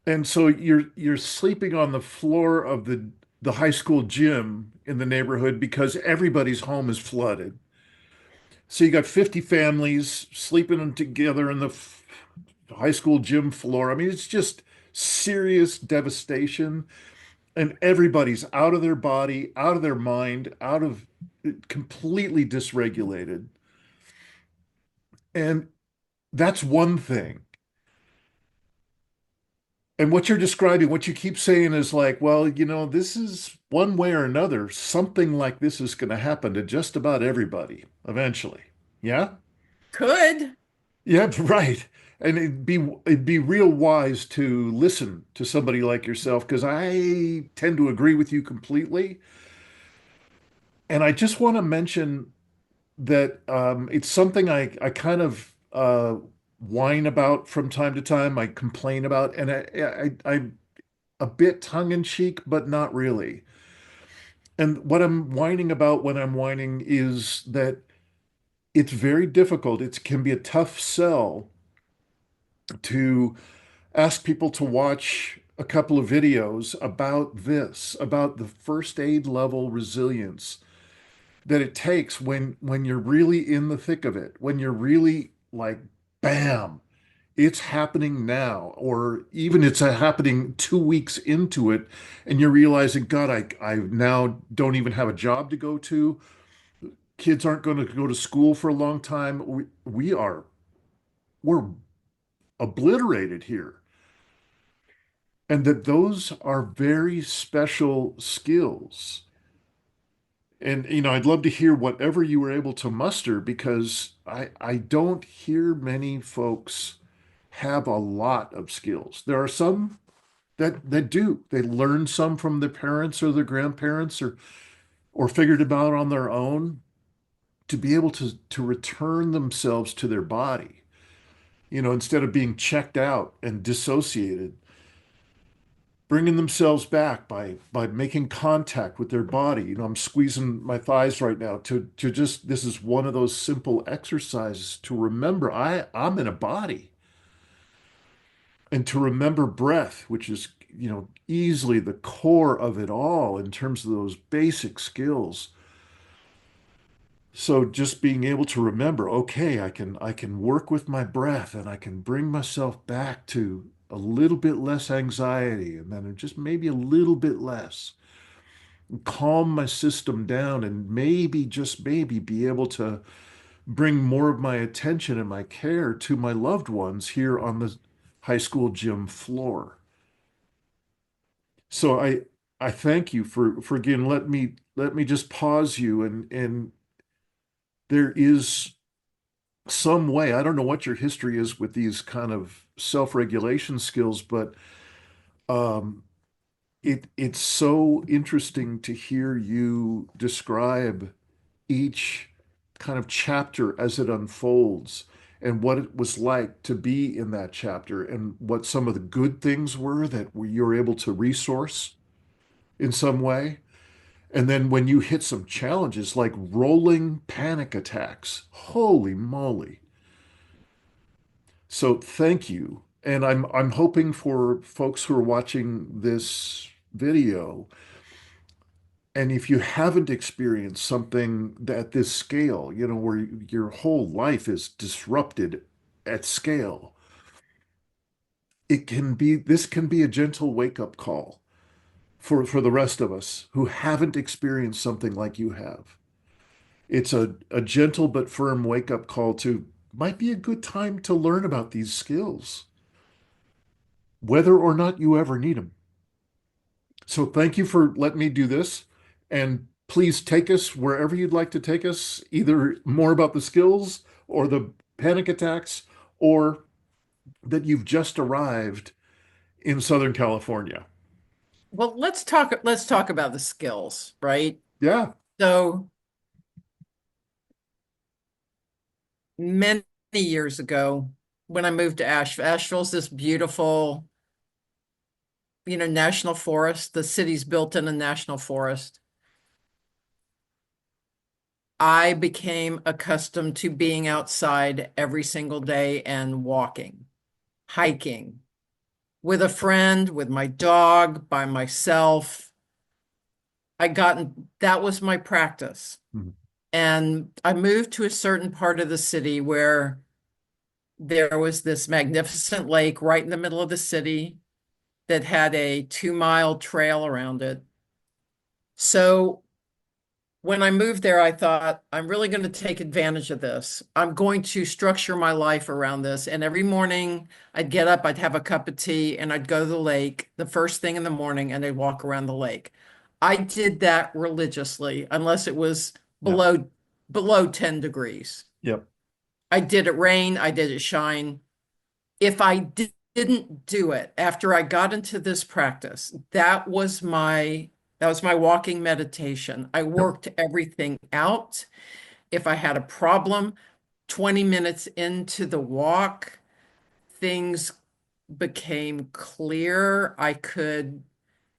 Speaker 2: And so you're sleeping on the floor of the high school gym in the neighborhood because everybody's home is flooded. So you got 50 families sleeping together in the high school gym floor. I mean, it's just serious devastation, and everybody's out of their body, out of their mind, out of completely dysregulated. And that's one thing. And what you're describing, what you keep saying is like, well, this is one way or another, something like this is going to happen to just about everybody eventually. Yeah?
Speaker 3: Could.
Speaker 2: Yeah, right. And it'd be real wise to listen to somebody like yourself because I tend to agree with you completely. And I just want to mention that it's something I kind of whine about from time to time, I complain about, and I'm a bit tongue in cheek, but not really. And what I'm whining about when I'm whining is that it's very difficult. It can be a tough sell to ask people to watch a couple of videos about this, about the first aid level resilience that it takes when you're really in the thick of it, when you're really like, bam, it's happening now, or even it's happening 2 weeks into it, and you're realizing, God, I now don't even have a job to go to. Kids aren't going to go to school for a long time. We're obliterated here. And that those are very special skills. And, I'd love to hear whatever you were able to muster because I don't hear many folks have a lot of skills. There are some that do. They learn some from their parents or their grandparents or figured it out on their own to be able to return themselves to their body, instead of being checked out and dissociated, bringing themselves back by making contact with their body. I'm squeezing my thighs right now to just this is one of those simple exercises to remember I'm in a body and to remember breath, which is, easily the core of it all in terms of those basic skills. So just being able to remember, okay, I can work with my breath and I can bring myself back to a little bit less anxiety and then just maybe a little bit less. Calm my system down and maybe, just maybe, be able to bring more of my attention and my care to my loved ones here on the high school gym floor. So I thank you for again, let me just pause you and there is some way, I don't know what your history is with these kind of self-regulation skills, but um, it's so interesting to hear you describe each kind of chapter as it unfolds and what it was like to be in that chapter and what some of the good things were that you're able to resource in some way. And then when you hit some challenges like rolling panic attacks, holy moly. So thank you. And I'm hoping for folks who are watching this video, and if you haven't experienced something at this scale, where your whole life is disrupted at scale, this can be a gentle wake-up call for the rest of us who haven't experienced something like you have. It's a gentle but firm wake-up call to might be a good time to learn about these skills, whether or not you ever need them. So thank you for letting me do this. And please take us wherever you'd like to take us, either more about the skills or the panic attacks, or that you've just arrived in Southern California.
Speaker 3: Well, let's talk about the skills, right?
Speaker 2: Yeah.
Speaker 3: So many years ago, when I moved to Asheville's this beautiful, national forest. The city's built in a national forest. I became accustomed to being outside every single day and walking, hiking with a friend, with my dog, by myself. That was my practice.
Speaker 2: Mhm.
Speaker 3: And I moved to a certain part of the city where there was this magnificent lake right in the middle of the city that had a 2-mile trail around it. So when I moved there, I thought, I'm really going to take advantage of this. I'm going to structure my life around this. And every morning I'd get up, I'd have a cup of tea, and I'd go to the lake the first thing in the morning and I'd walk around the lake. I did that religiously, unless it was
Speaker 2: Yeah.
Speaker 3: below 10 degrees.
Speaker 2: Yep.
Speaker 3: I did it rain, I did it shine. If I didn't do it after I got into this practice, that was my walking meditation. I
Speaker 2: Yep.
Speaker 3: worked everything out. If I had a problem, 20 minutes into the walk, things became clear. I could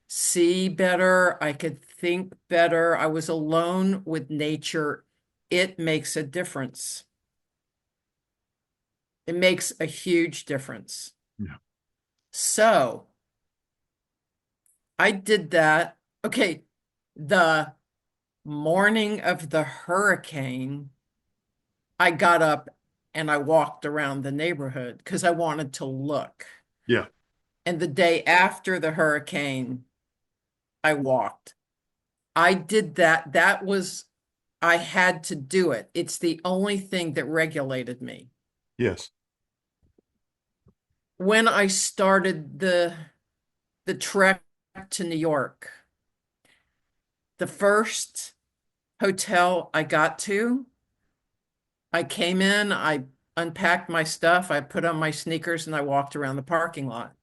Speaker 3: see better. I could think better. I was alone with nature. It makes a difference. It makes a huge difference.
Speaker 2: Yeah.
Speaker 3: So I did that. Okay. The morning of the hurricane, I got up and I walked around the neighborhood because I wanted to look.
Speaker 2: Yeah.
Speaker 3: And the day after the hurricane, I walked. I did that. I had to do it. It's the only thing that regulated me.
Speaker 2: Yes.
Speaker 3: When I started the trek to New York, the first hotel I got to, I came in, I unpacked my stuff, I put on my sneakers, and I walked around the parking lot.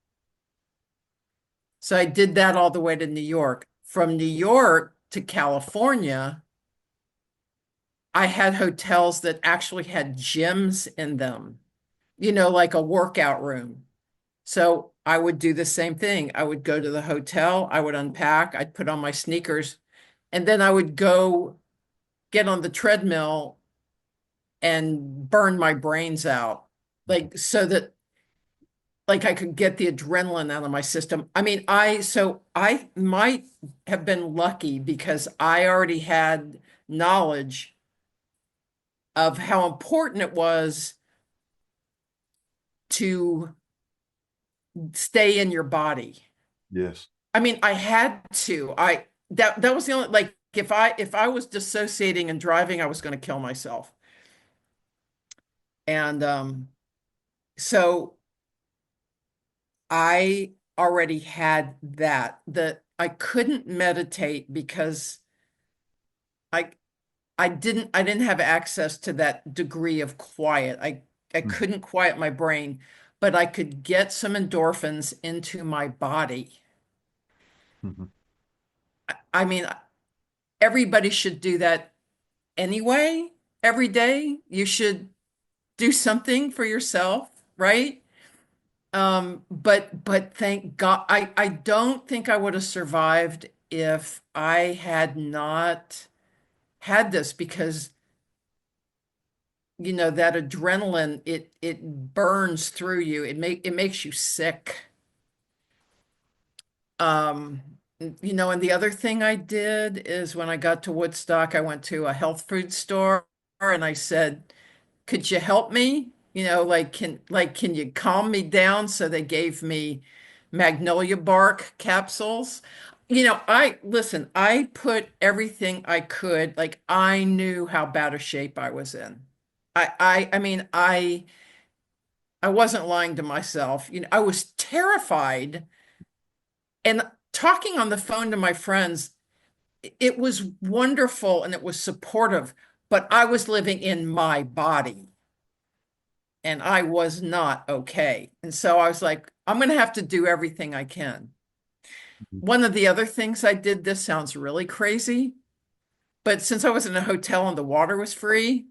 Speaker 3: So I did that all the way to New York. From New York to California, I had hotels that actually had gyms in them, like a workout room. So I would do the same thing. I would go to the hotel, I would unpack, I'd put on my sneakers, and then I would go get on the treadmill and burn my brains out. Like so that like I could get the adrenaline out of my system. I mean, I might have been lucky because I already had knowledge of how important it was to stay in your body.
Speaker 2: Yes.
Speaker 3: I mean, I had to. That was the only like if I was dissociating and driving, I was going to kill myself. And so I already had that. That I couldn't meditate because I I didn't have access to that degree of quiet. I
Speaker 2: Mm.
Speaker 3: couldn't quiet my brain, but I could get some endorphins into my body.
Speaker 2: Mhm.
Speaker 3: I mean, everybody should do that anyway. Every day you should do something for yourself, right? But thank God, I don't think I would have survived if I had not had this because that adrenaline it burns through you. It makes you sick. Um, and the other thing I did is when I got to Woodstock, I went to a health food store and I said, could you help me? Can you calm me down? So they gave me magnolia bark capsules. I put everything I could, like I knew how bad a shape I was in. I mean, I wasn't lying to myself. I was terrified and talking on the phone to my friends, it was wonderful and it was supportive, but I was living in my body. And I was not okay. And so I was like, I'm going to have to do everything I can.
Speaker 2: Mhm.
Speaker 3: One of the other things I did, this sounds really crazy, but since I was in a hotel and the water was free,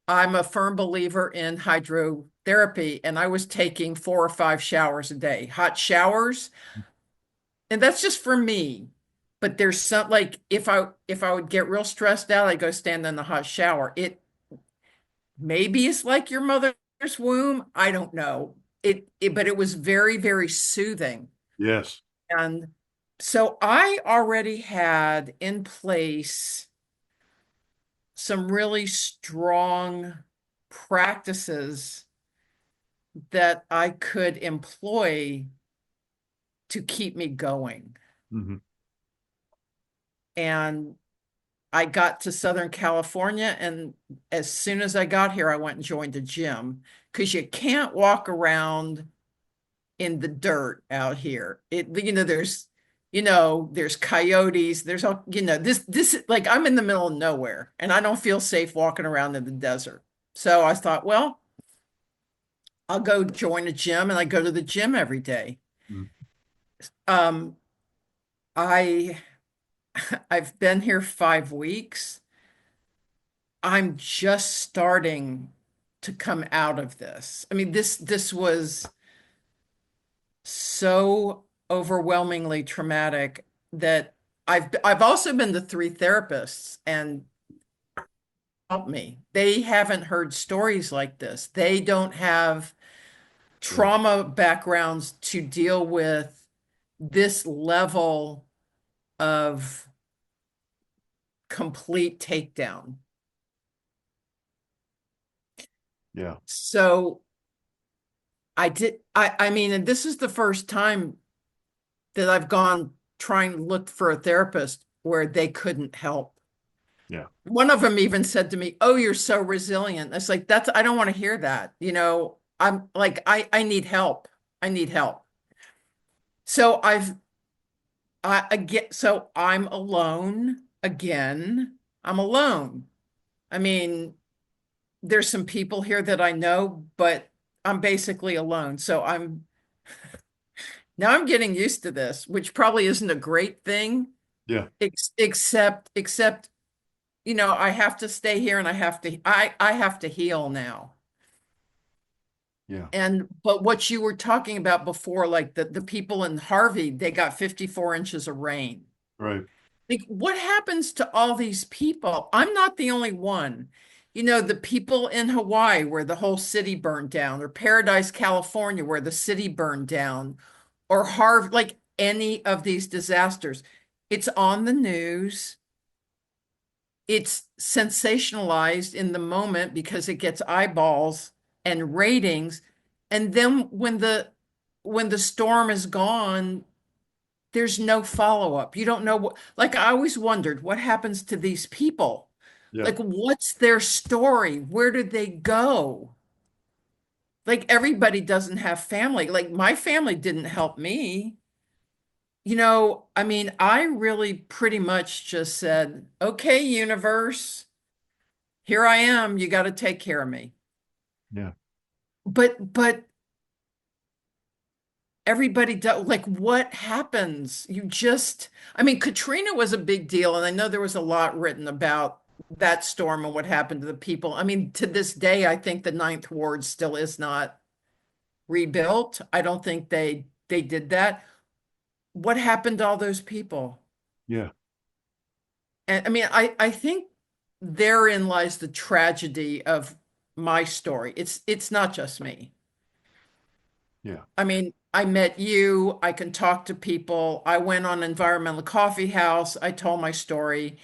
Speaker 3: I'm a firm believer in hydrotherapy. And I was taking 4 or 5 showers a day, hot showers. And that's just for me. But there's some like if I would get real stressed out, I go stand in the hot shower. Maybe it's like your mother's womb. I don't know. But it was very, very soothing.
Speaker 2: Yes.
Speaker 3: And so I already had in place some really strong practices that I could employ to keep me going.
Speaker 2: Hmm.
Speaker 3: And I got to Southern California, and as soon as I got here, I went and joined a gym because you can't walk around in the dirt out here. There's coyotes, there's all, this like I'm in the middle of nowhere and I don't feel safe walking around in the desert. So I thought, well, I'll go join a gym and I go to the gym every day. Um, I I've been here 5 weeks. I'm just starting to come out of this. I mean, this was so overwhelmingly traumatic that I've also been to three therapists and helped me. They haven't heard stories like this. They don't have
Speaker 2: Yeah.
Speaker 3: trauma backgrounds to deal with this level of complete takedown.
Speaker 2: Yeah.
Speaker 3: So I mean, and this is the first time that I've gone trying to look for a therapist where they couldn't help.
Speaker 2: Yeah.
Speaker 3: One of them even said to me, "Oh, you're so resilient." It's like, I don't want to hear that. I'm like, I need help. I need help. So so I'm alone again. I'm alone. I mean, there's some people here that I know, but I'm basically alone. So now I'm getting used to this, which probably isn't a great thing,
Speaker 2: Yeah.
Speaker 3: except, I have to stay here and I have to heal now.
Speaker 2: Yeah.
Speaker 3: But what you were talking about before, like the people in Harvey, they got 54 inches of rain.
Speaker 2: Right.
Speaker 3: Like, what happens to all these people? I'm not the only one. The people in Hawaii where the whole city burned down, or Paradise, California, where the city burned down, or Harvard, like any of these disasters. It's on the news. It's sensationalized in the moment because it gets eyeballs and ratings. And then when the storm is gone, there's no follow-up. You don't know what, like I always wondered what happens to these people.
Speaker 2: Yeah.
Speaker 3: Like, what's their story? Where did they go? Like, everybody doesn't have family. Like, my family didn't help me. I mean, I really pretty much just said, okay, universe, here I am. You got to take care of me.
Speaker 2: Yeah.
Speaker 3: But everybody does, like, what happens? I mean, Katrina was a big deal, and I know there was a lot written about that storm and what happened to the people. I mean, to this day, I think the Ninth Ward still is not rebuilt. I don't think they did that. What happened to all those people?
Speaker 2: Yeah.
Speaker 3: And I mean, I think therein lies the tragedy of my story. It's not just me.
Speaker 2: Yeah.
Speaker 3: I mean, I met you, I can talk to people. I went on Environmental Coffee House. I told my story.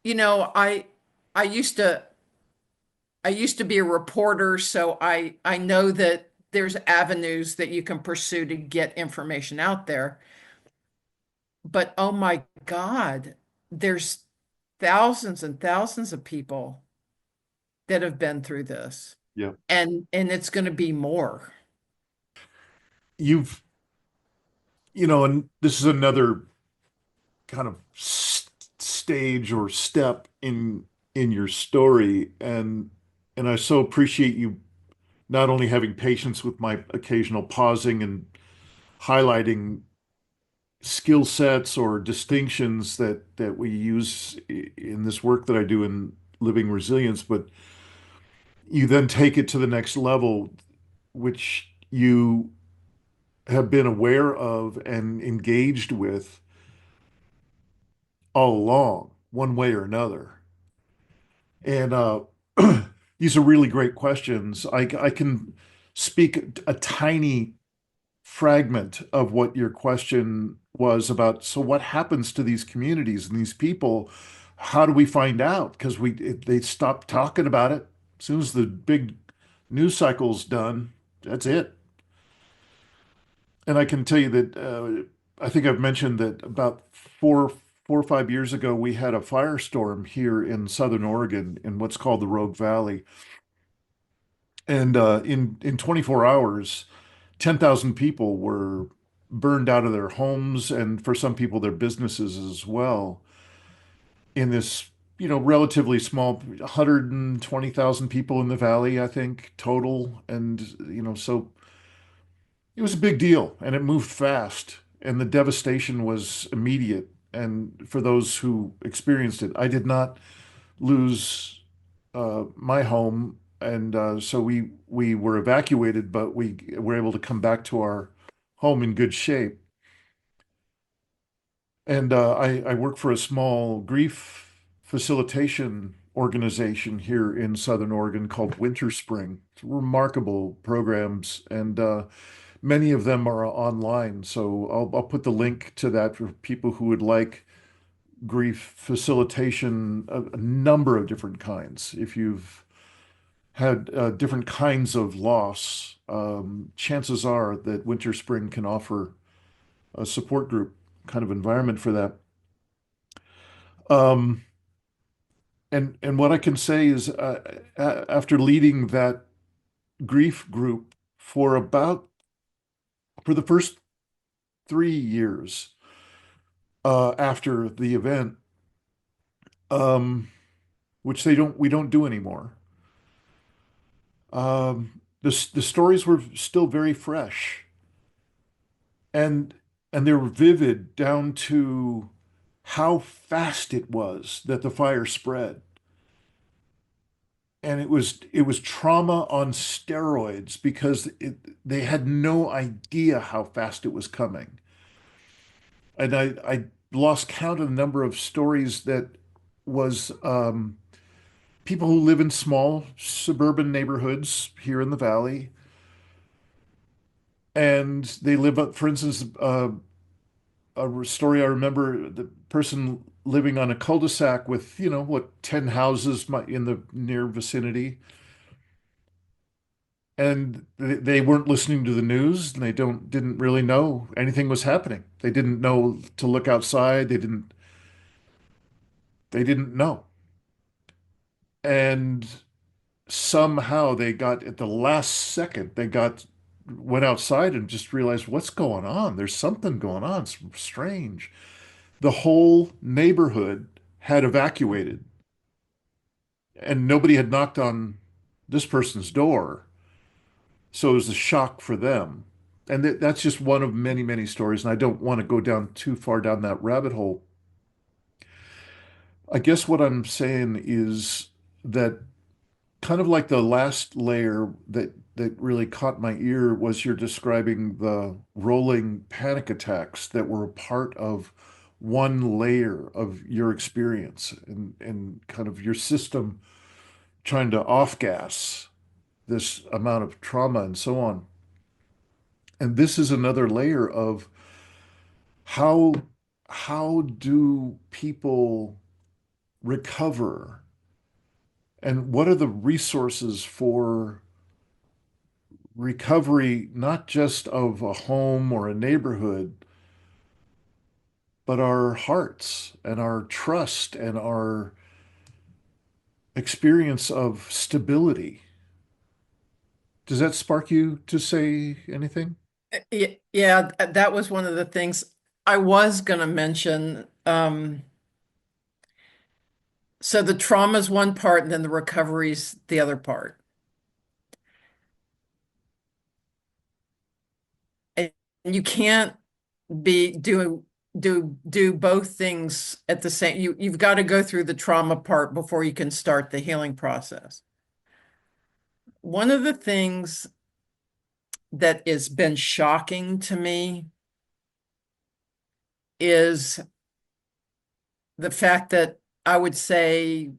Speaker 3: You know, I I used to I used to be a reporter, so I know that there's avenues that you can pursue to get information out there. But oh my God, there's thousands and thousands of people that have been through this.
Speaker 2: Yeah.
Speaker 3: And it's going to be more.
Speaker 2: You've, and this is another kind of stage or step in your story, and I so appreciate you not only having patience with my occasional pausing and highlighting skill sets or distinctions that we use in this work that I do in living resilience, but you then take it to the next level, which you have been aware of and engaged with all along, one way or another. And these are really great questions. I can speak a tiny fragment of what your question was about. So what happens to these communities and these people? How do we find out? Because they stop talking about it. As soon as the big news cycle's done, that's it. And I can tell you that I think I've mentioned that about 4 or 5 years ago, we had a firestorm here in Southern Oregon in what's called the Rogue Valley. And in 24 hours, 10,000 people were burned out of their homes, and for some people, their businesses as well. In this, relatively small, 120,000 people in the valley, I think, total. And, so it was a big deal and it moved fast, and the devastation was immediate. And for those who experienced it, I did not lose my home and so we were evacuated, but we were able to come back to our home in good shape. And I work for a small grief facilitation organization here in Southern Oregon called Winter Spring. It's remarkable programs, and many of them are online. So I'll put the link to that for people who would like grief facilitation, a number of different kinds. If you've had different kinds of loss, chances are that Winter Spring can offer a support group kind of environment for that. Um, and what I can say is, after leading that grief group for for the first 3 years after the event, um, which we don't do anymore. The stories were still very fresh, and they were vivid down to how fast it was that the fire spread. And it was trauma on steroids because they had no idea how fast it was coming. And I lost count of the number of stories that was people who live in small suburban neighborhoods here in the valley, and they live up, for instance, a story I remember, the person living on a cul-de-sac with, you know, what, 10 houses in the near vicinity. And they weren't listening to the news, and didn't really know anything was happening. They didn't know to look outside. They didn't know. And somehow they got at the last second, went outside and just realized what's going on. There's something going on. It's strange. The whole neighborhood had evacuated, and nobody had knocked on this person's door. So it was a shock for them. And that's just one of many, many stories. And I don't want to go down too far down that rabbit hole. I guess what I'm saying is that kind of like the last layer that really caught my ear was you're describing the rolling panic attacks that were a part of one layer of your experience, and kind of your system trying to off gas this amount of trauma and so on. And this is another layer of how how do people recover, and what are the resources for recovery, not just of a home or a neighborhood, but our hearts and our trust and our experience of stability. Does that spark you to say anything?
Speaker 3: Yeah, that was one of the things I was going to mention. So the trauma is one part, and then the recovery's the other part. And you can't be do both things at the same. You've got to go through the trauma part before you can start the healing process. One of the things that has been shocking to me is the fact that I would say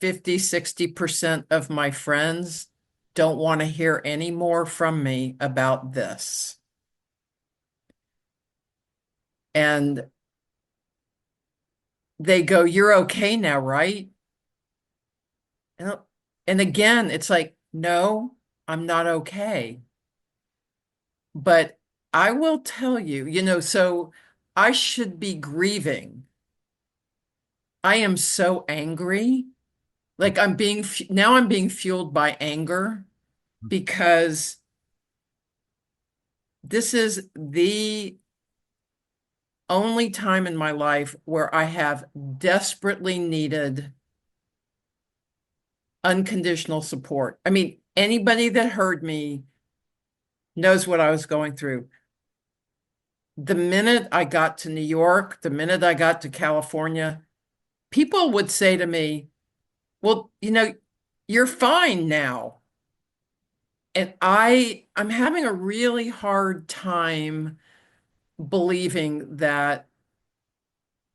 Speaker 3: 50–60% of my friends don't want to hear any more from me about this. And they go, "You're okay now, right?" And again, it's like, no, I'm not okay. But I will tell you, so I should be grieving. I am so angry. Like I'm being fueled by anger, because this is the only time in my life where I have desperately needed unconditional support. I mean, anybody that heard me knows what I was going through. The minute I got to New York, the minute I got to California, people would say to me, "Well, you you're fine now. And I'm having a really hard time believing that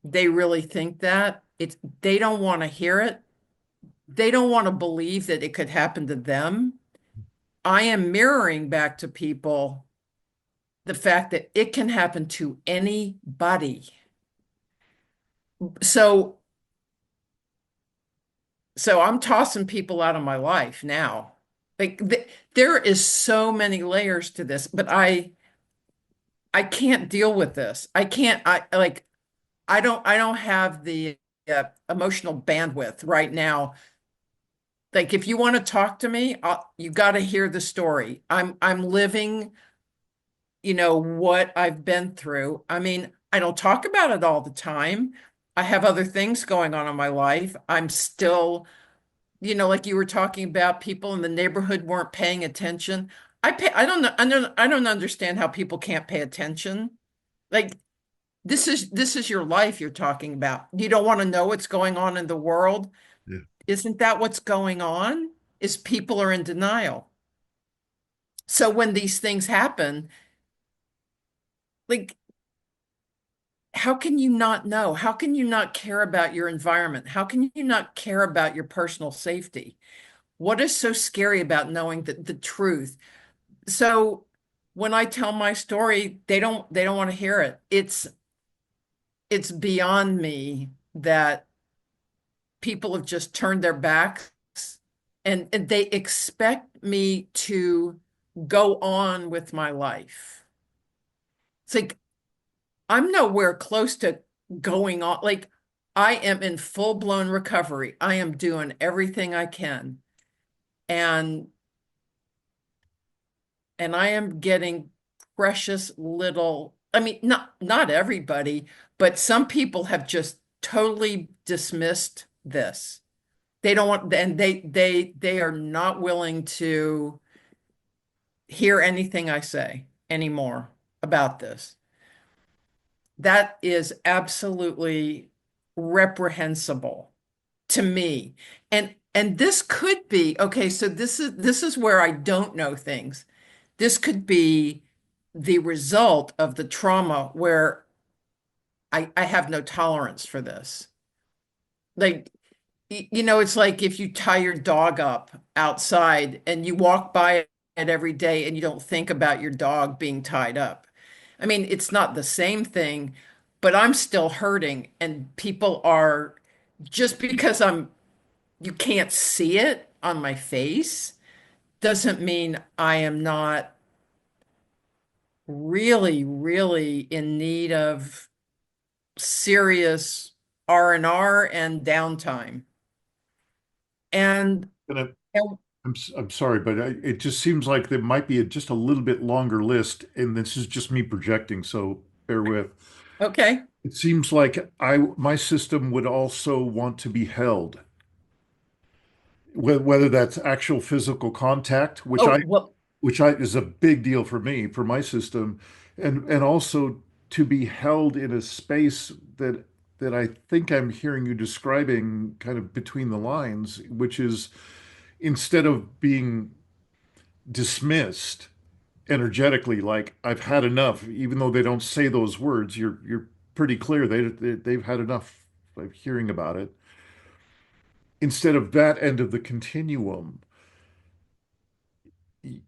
Speaker 3: they really think that. They don't want to hear it. They don't want to believe that it could happen to them. I am mirroring back to people the fact that it can happen to anybody. So I'm tossing people out of my life now. Like there is so many layers to this, but I can't deal with this. I can't I don't have the emotional bandwidth right now. Like if you want to talk to me, you got to hear the story. I'm living, what I've been through. I mean, I don't talk about it all the time. I have other things going on in my life. I'm still, like you were talking about, people in the neighborhood weren't paying attention. I don't know, I don't understand how people can't pay attention. Like this is your life you're talking about. You don't want to know what's going on in the world.
Speaker 2: Yeah.
Speaker 3: Isn't that what's going on? Is people are in denial. So when these things happen, like, how can you not know? How can you not care about your environment? How can you not care about your personal safety? What is so scary about knowing the truth? So when I tell my story, they don't want to hear it. It's beyond me that people have just turned their backs and they expect me to go on with my life. It's like I'm nowhere close to going on. Like I am in full-blown recovery. I am doing everything I can. And I am getting precious little, I mean, not everybody, but some people have just totally dismissed this. They don't want, and they are not willing to hear anything I say anymore about this. That is absolutely reprehensible to me. And this could be, okay, so this is where I don't know things. This could be the result of the trauma where I have no tolerance for this. Like, it's like if you tie your dog up outside and you walk by it every day and you don't think about your dog being tied up. I mean, it's not the same thing, but I'm still hurting and people are just because you can't see it on my face doesn't mean I am not really, really in need of serious R&R and downtime. And,
Speaker 2: And
Speaker 3: and
Speaker 2: I'm sorry, but it just seems like there might be just a little bit longer list, and this is just me projecting, so bear with.
Speaker 3: okay.
Speaker 2: It seems like my system would also want to be held, whether that's actual physical contact,
Speaker 3: Oh, well,
Speaker 2: which I is a big deal for me, for my system, and also to be held in a space that I think I'm hearing you describing kind of between the lines, which is instead of being dismissed energetically, like I've had enough, even though they don't say those words, you're pretty clear they've had enough of hearing about it. Instead of that end of the continuum,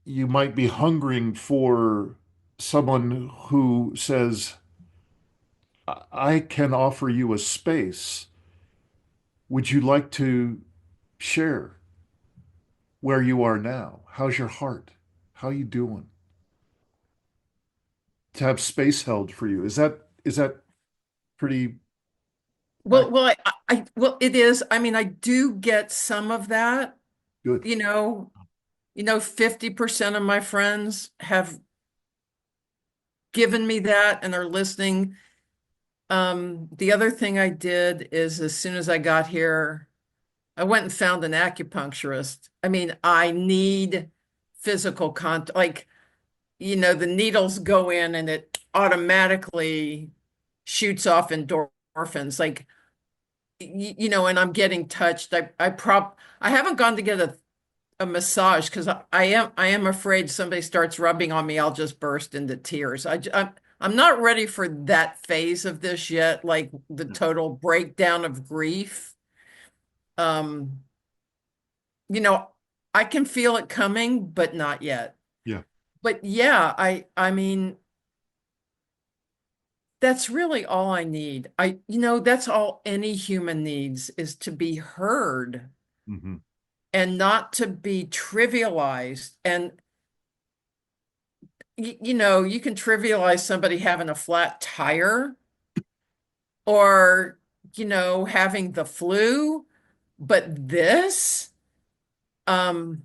Speaker 2: you might be hungering for someone who says, I can offer you a space. Would you like to share where you are now? How's your heart? How you doing? To have space held for you. Is that pretty
Speaker 3: well, well, it is. I mean, I do get some of that,
Speaker 2: good?
Speaker 3: you know, 50% of my friends have given me that and are listening. The other thing I did is as soon as I got here, I went and found an acupuncturist. I mean, I need physical contact. Like, the needles go in and it automatically shoots off endorphins. Like, and I'm getting touched. I haven't gone to get a massage because I am afraid somebody starts rubbing on me, I'll just burst into tears. I'm not ready for that phase of this yet, like the
Speaker 2: Yeah.
Speaker 3: total breakdown of grief. Um, you know, I can feel it coming, but not yet.
Speaker 2: Yeah.
Speaker 3: But yeah, I mean, that's really all I need. That's all any human needs is to be heard
Speaker 2: Hmm.
Speaker 3: and not to be trivialized. And you can trivialize somebody having a flat tire or, having the flu, but um,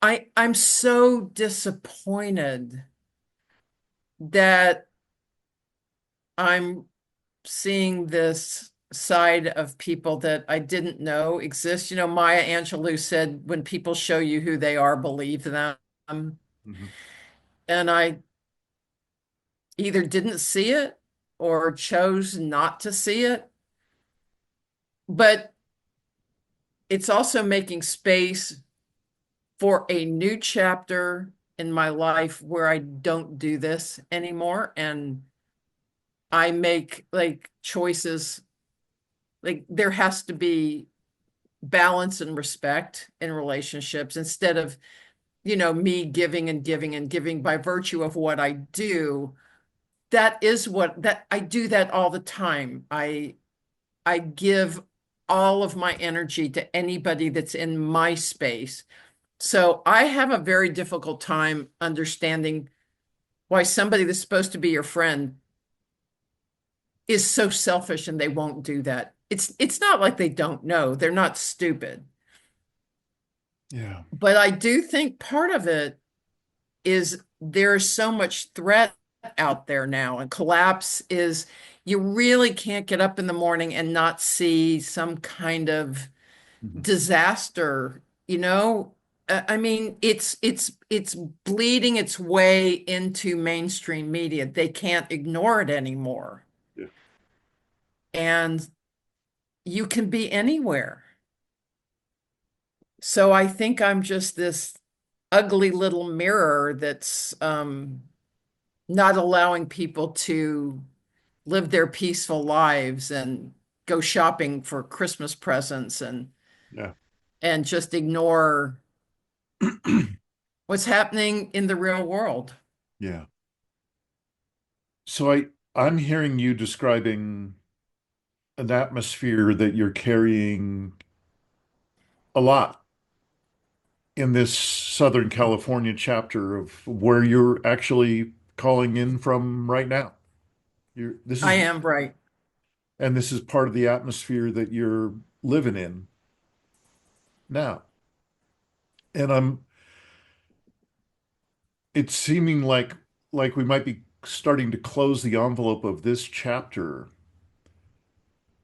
Speaker 3: I'm so disappointed that I'm seeing this side of people that I didn't know exist. Maya Angelou said, when people show you who they are, believe them.
Speaker 2: Hmm.
Speaker 3: And I either didn't see it or chose not to see it. But it's also making space for a new chapter in my life where I don't do this anymore. And I make like choices, like there has to be balance and respect in relationships instead of, me giving and giving and giving by virtue of what I do. That is what that I do that all the time. I give all of my energy to anybody that's in my space. So I have a very difficult time understanding why somebody that's supposed to be your friend is so selfish and they won't do that. It's not like they don't know. They're not stupid.
Speaker 2: Yeah.
Speaker 3: But I do think part of it is there's so much threat out there now, and collapse is you really can't get up in the morning and not see some kind of
Speaker 2: Hmm.
Speaker 3: disaster, I mean, it's bleeding its way into mainstream media. They can't ignore it anymore.
Speaker 2: Yeah.
Speaker 3: And you can be anywhere. So I think I'm just this ugly little mirror that's not allowing people to live their peaceful lives and go shopping for Christmas presents
Speaker 2: Yeah.
Speaker 3: and just ignore what's happening in the real world.
Speaker 2: Yeah. So I'm hearing you describing an atmosphere that you're carrying a lot in this Southern California chapter of where you're actually calling in from right now. This
Speaker 3: I
Speaker 2: is,
Speaker 3: am right.
Speaker 2: and this is part of the atmosphere that you're living in now. And it's seeming like we might be starting to close the envelope of this chapter.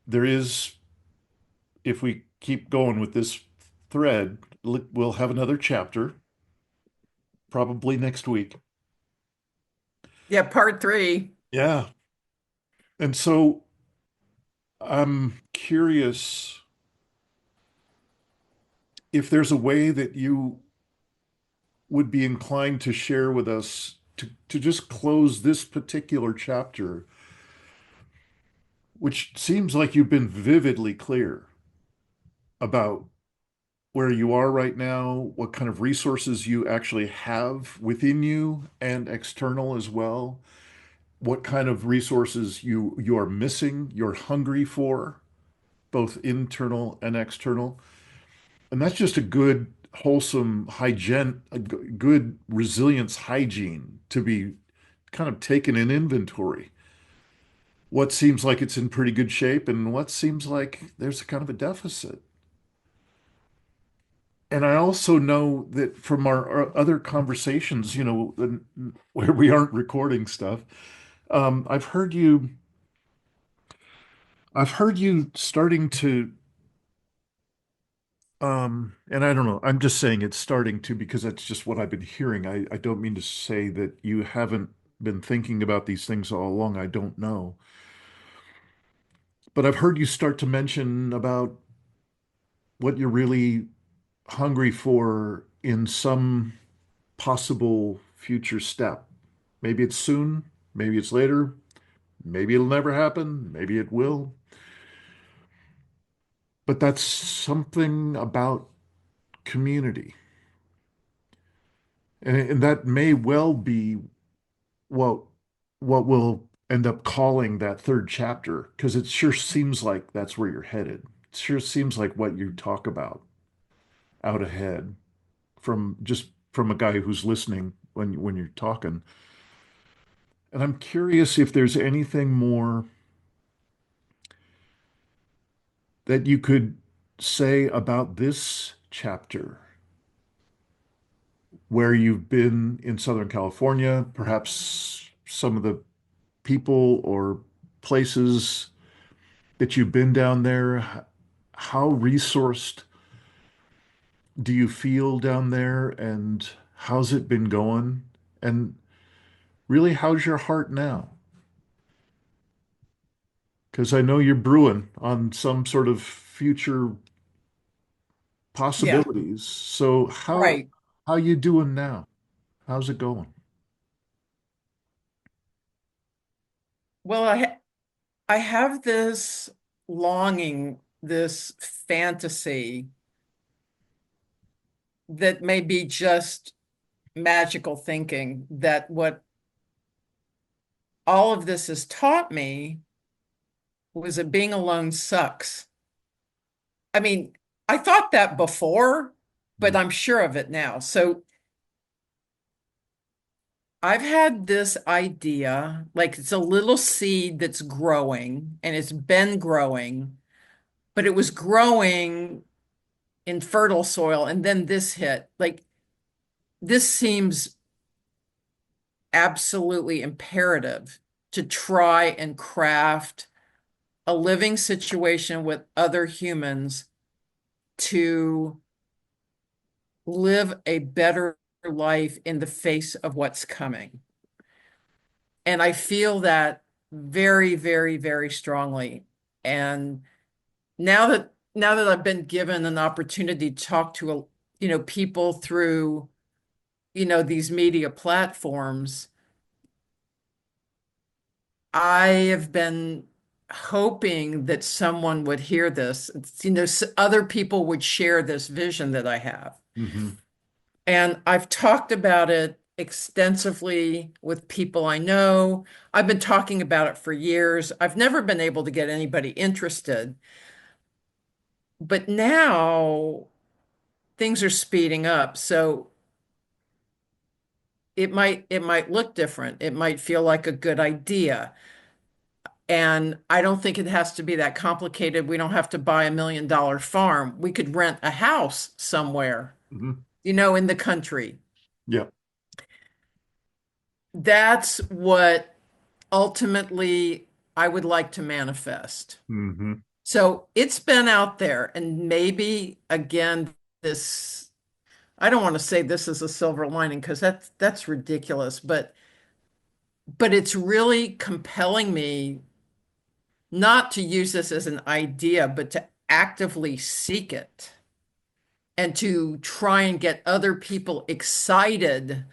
Speaker 2: There is, if we keep going with this thread, we'll have another chapter probably next week.
Speaker 3: Yeah, part three.
Speaker 2: Yeah. And so I'm curious if there's a way that you would be inclined to share with us to just close this particular chapter, which seems like you've been vividly clear about where you are right now, what kind of resources you actually have within you and external as well, what kind of resources you are missing, you're hungry for, both internal and external. And that's just a good, wholesome hygiene, a good resilience hygiene to be kind of taken in inventory. What seems like it's in pretty good shape and what seems like there's a kind of a deficit. And I also know that from our other conversations, where we aren't recording stuff, um, I've heard you, I've heard you starting to, and I don't know, I'm just saying it's starting to because that's just what I've been hearing. I don't mean to say that you haven't been thinking about these things all along. I don't know. But I've heard you start to mention about what you're really hungry for in some possible future step. Maybe it's soon, maybe it's later, maybe it'll never happen, maybe it will. But that's something about community. And that may well be what what we'll end up calling that third chapter, because it sure seems like that's where you're headed. It sure seems like what you talk about out ahead from just from a guy who's listening when you're talking. And I'm curious if there's anything more that you could say about this chapter where you've been in Southern California, perhaps some of the people or places that you've been down there. How resourced do you feel down there, and how's it been going? And really, how's your heart now? Because I know you're brewing on some sort of future
Speaker 3: Yeah,
Speaker 2: possibilities. So
Speaker 3: right.
Speaker 2: how you doing now? How's it going?
Speaker 3: Well, I have this longing, this fantasy that may be just magical thinking, that what all of this has taught me was that being alone sucks. I mean, I thought that before, but
Speaker 2: Mm.
Speaker 3: I'm sure of it now. So I've had this idea, like it's a little seed that's growing and it's been growing, but it was growing in fertile soil. And then this hit. Like, this seems absolutely imperative to try and craft a living situation with other humans to live a better life in the face of what's coming. And I feel that very, very, very strongly. And now that I've been given an opportunity to talk to, people through, these media platforms, I have been hoping that someone would hear this, other people would share this vision that I have.
Speaker 2: Hmm.
Speaker 3: And I've talked about it extensively with people I know. I've been talking about it for years. I've never been able to get anybody interested. But now things are speeding up. So it might look different. It might feel like a good idea. And I don't think it has to be that complicated. We don't have to buy $1 million farm. We could rent a house somewhere,
Speaker 2: Hmm.
Speaker 3: in the country.
Speaker 2: Yeah.
Speaker 3: That's what ultimately I would like to manifest.
Speaker 2: Hmm.
Speaker 3: So it's been out there, and maybe again, this, I don't want to say this is a silver lining because that's ridiculous, but it's really compelling me not to use this as an idea, but to actively seek it and to try and get other people excited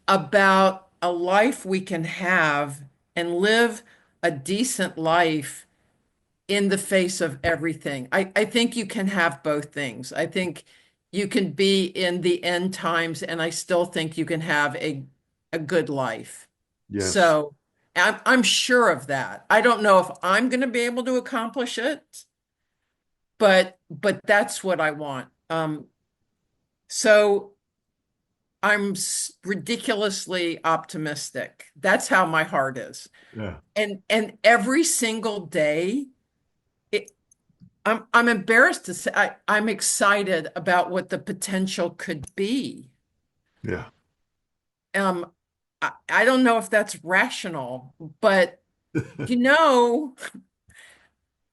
Speaker 3: about a life we can have and live a decent life in the face of everything. I think you can have both things. I think you can be in the end times, and I still think you can have a good life.
Speaker 2: Yes.
Speaker 3: So I'm sure of that. I don't know if I'm going to be able to accomplish it, but that's what I want. So I'm ridiculously optimistic. That's how my heart is.
Speaker 2: Yeah.
Speaker 3: And every single day, it, I'm embarrassed to say I'm excited about what the potential could be.
Speaker 2: Yeah.
Speaker 3: Um, I don't know if that's rational, but you know,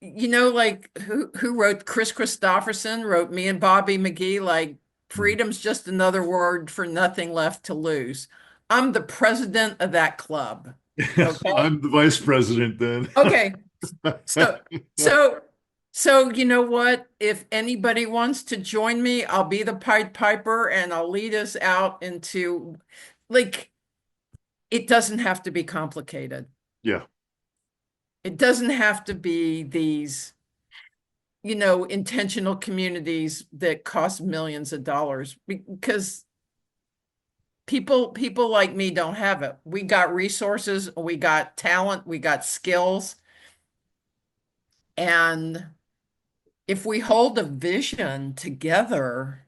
Speaker 3: like who wrote Chris Christopherson wrote Me and Bobby McGee, like freedom's just another word for nothing left to lose. I'm the president of that club. Okay.
Speaker 2: I'm the vice president then.
Speaker 3: Okay. So, so, so you know what? If anybody wants to join me, I'll be the Pied Piper and I'll lead us out into like it doesn't have to be complicated.
Speaker 2: Yeah.
Speaker 3: It doesn't have to be these, intentional communities that cost millions of dollars because people like me don't have it. We got resources, we got talent, we got skills, and if we hold a vision together,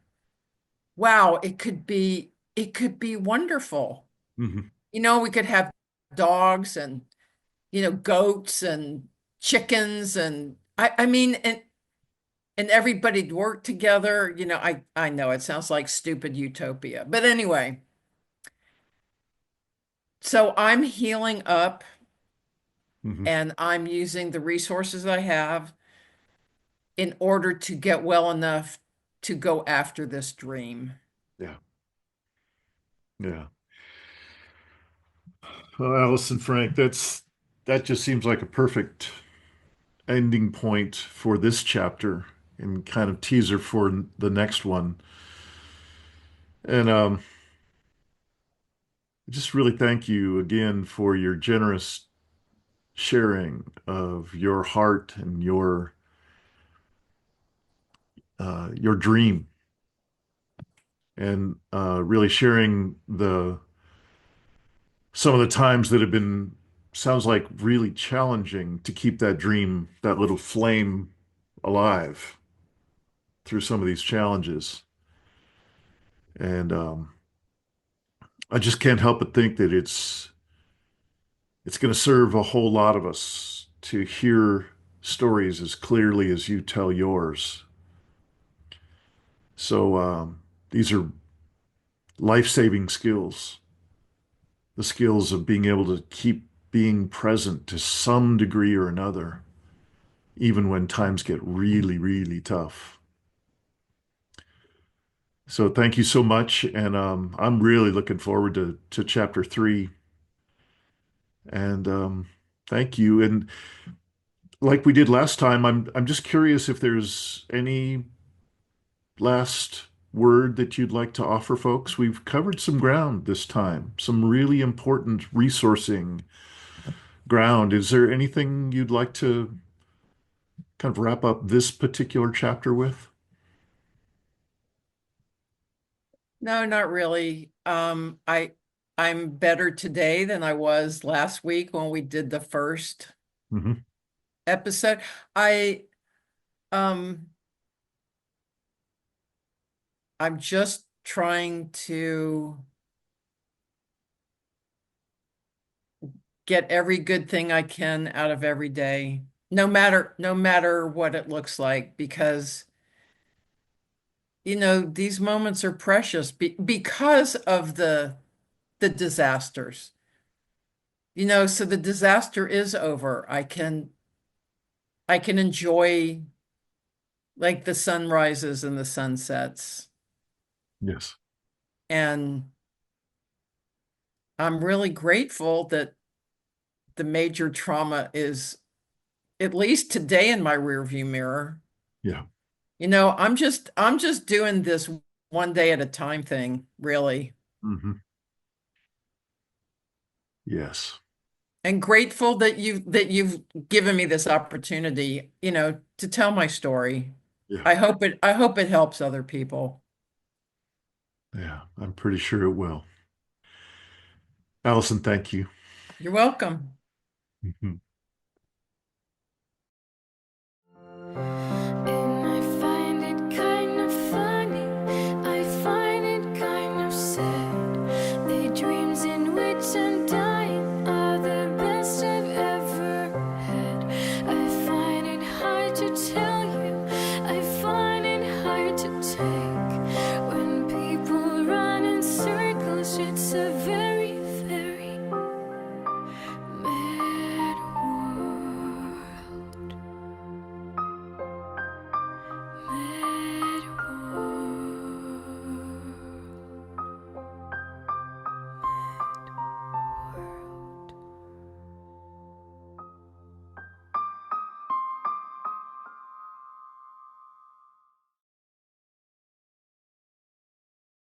Speaker 3: wow, it could be wonderful.
Speaker 2: Hmm.
Speaker 3: We could have dogs and goats and chickens and I mean and everybody'd work together. I know it sounds like stupid utopia, but anyway, so I'm healing up
Speaker 2: Hmm.
Speaker 3: and I'm using the resources I have in order to get well enough to go after this dream.
Speaker 2: Yeah. Yeah. Well, Allison Frank, that just seems like a perfect ending point for this chapter and kind of teaser for the next one. And just really thank you again for your generous sharing of your heart and your dream, and really sharing the some of the times that have been sounds like really challenging to keep that dream, that little flame alive through some of these challenges. And I just can't help but think that it's going to serve a whole lot of us to hear stories as clearly as you tell yours. So these are life-saving skills, the skills of being able to keep being present to some degree or another, even when times get really, really tough. So thank you so much, and I'm really looking forward to chapter 3. And thank you. And like we did last time, I'm just curious if there's any last word that you'd like to offer folks. We've covered some ground this time, some really important resourcing ground. Is there anything you'd like to kind of wrap up this particular chapter with?
Speaker 3: No, not really. I'm better today than I was last week when we did the first
Speaker 2: Hmm.
Speaker 3: episode. I um I'm just trying to get every good thing I can out of every day, no matter what it looks like, because these moments are precious because of the disasters. So the disaster is over. I can enjoy like the sunrises and the sunsets.
Speaker 2: Yes.
Speaker 3: And I'm really grateful that the major trauma is at least today in my rearview mirror.
Speaker 2: Yeah.
Speaker 3: I'm just doing this one day at a time thing, really.
Speaker 2: Hmm. Yes.
Speaker 3: And grateful that you've given me this opportunity, to tell my story.
Speaker 2: Yeah.
Speaker 3: I hope it helps other people.
Speaker 2: Yeah. I'm pretty sure it will. Allison, thank you.
Speaker 3: You're welcome.
Speaker 2: Mhm.